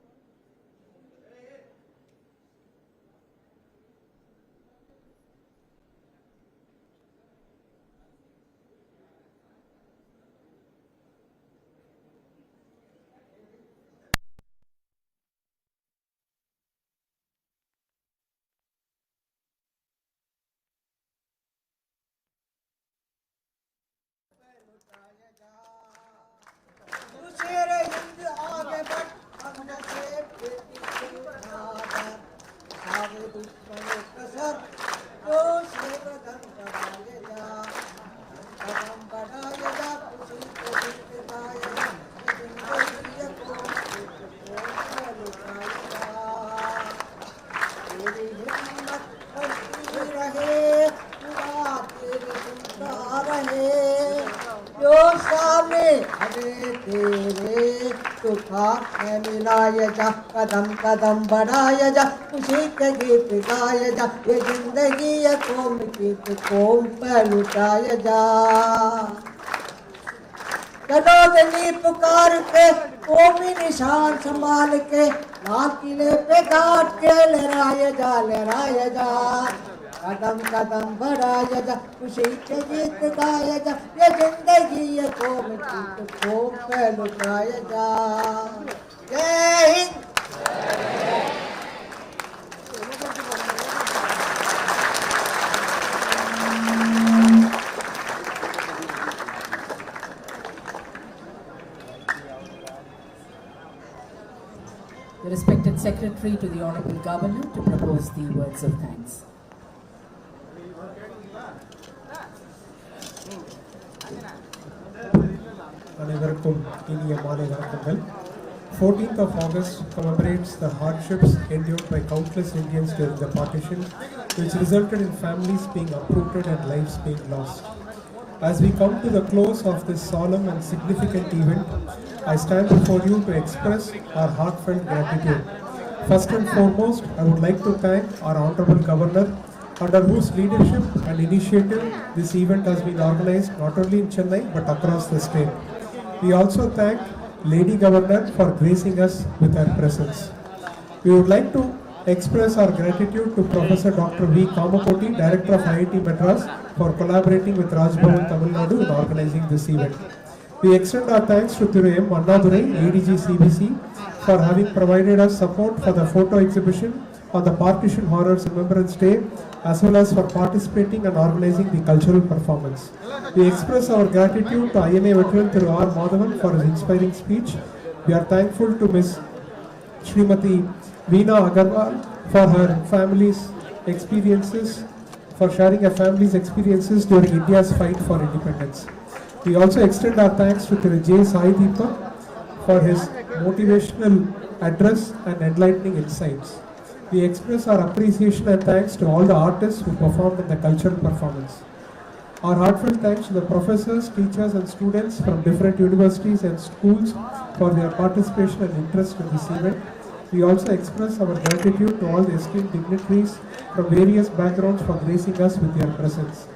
कदम कदम बढ़ाया जा खुशी के गीत गाया जा ये जिंदगी ये कौम की कौम पर लुटाया जा कदोदनी पुकार के कौमी निशान संभाल के लाल किले पे गाड़ के लहराया जा कदम कदम बढ़ाया जा खुशी के गीत गाया जा ये जिंदगी ये कौम की कौम पर लुटाया जा जय Hind. The respected Secretary to the Honorable Governor to propose the words of thanks. அனைவருக்கும் இனிய மாலை வணக்கங்கள். 14th of August commemorates the hardships endured by countless Indians during the partition, which resulted in families being uprooted and lives being lost. As we come to the close of this solemn and significant event, I stand before you to express our heartfelt gratitude. First and foremost, I would like to thank our Honorable Governor, under whose leadership and initiative this event has been organized not only in Chennai but across the state. We also thank Lady Governor for gracing us with her presence. We would like to express our gratitude to Professor Dr. V. Kamakoti, Director of IIT Madras, for collaborating with Raj Bhavan, Tamil Nadu in organizing this event. We extend our thanks to Thiru M. Annadurai, ADG CBC, for having provided us support for the photo exhibition on the Partition Horrors Remembrance Day, as well as for participating and organizing the cultural performance. We express our gratitude to INA veteran Thiru R. Madhavan for his inspiring speech. We are thankful to Ms. Srimati Veena Agarwal for her family's experiences, for sharing her family's experiences during India's fight for independence. We also extend our thanks to Thiru J. Sai Deepak for his motivational address and enlightening insights. We express our appreciation and thanks to all the artists who performed in the cultural performance. Our heartfelt thanks to the professors, teachers and students from different universities and schools for their participation and interest in this event. We also express our gratitude to all the esteemed dignitaries from various backgrounds for gracing us with their presence.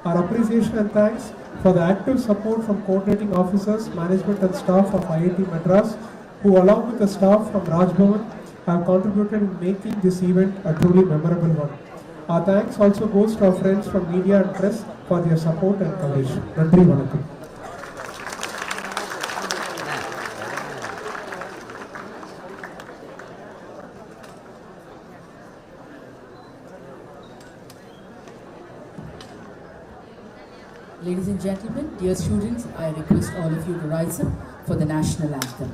Our appreciation and thanks for the active support from coordinating officers, management and staff of IIT Madras, who along with the staff from Raj Bhavan have contributed in making this event a truly memorable one. Our thanks also goes to our friends from media and press for their support and coverage. Nandri Vanakkam. Ladies and gentlemen, dear students, I request all of you to rise up for the national anthem.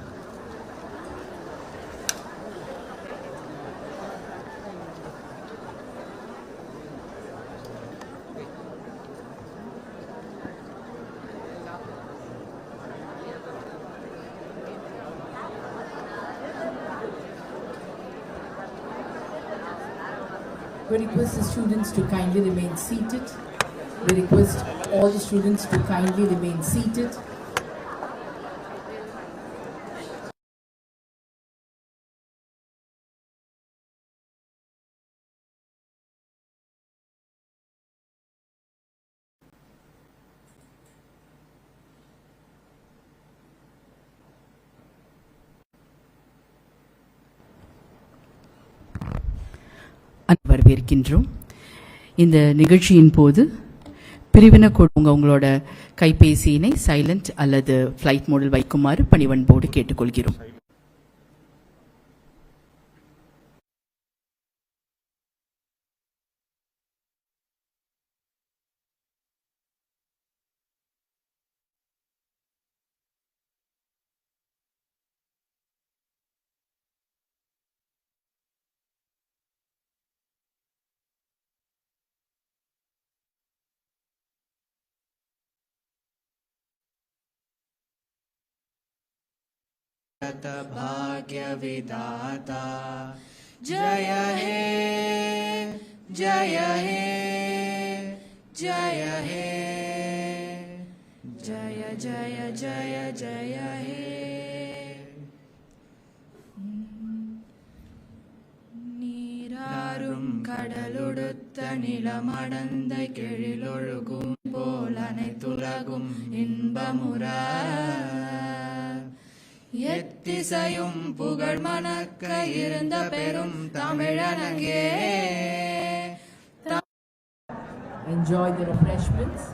We request the students to kindly remain seated. We request all the students to kindly remain seated. வரவேற்கின்றோம். இந்த நிகழ்ச்சியின் போது பிரிவின உங்களோட கைபேசியினை silent அல்லது flight மோடில் வைக்குமாறு பணிவன்போடு கேட்டுக்கொள்கிறோம். भाग्य विधाता जय हे जय हे जय हे जय जय जय जय हे நீராறும் கடலுடுத்த நிலமடந்த கெழிலொழுகும் போல் அனைத்துலகும் இன்பமுற எத்திசையும் புகழ் மணக்க இருந்த பெரும் தமிழனங்கே. Enjoy the refreshments.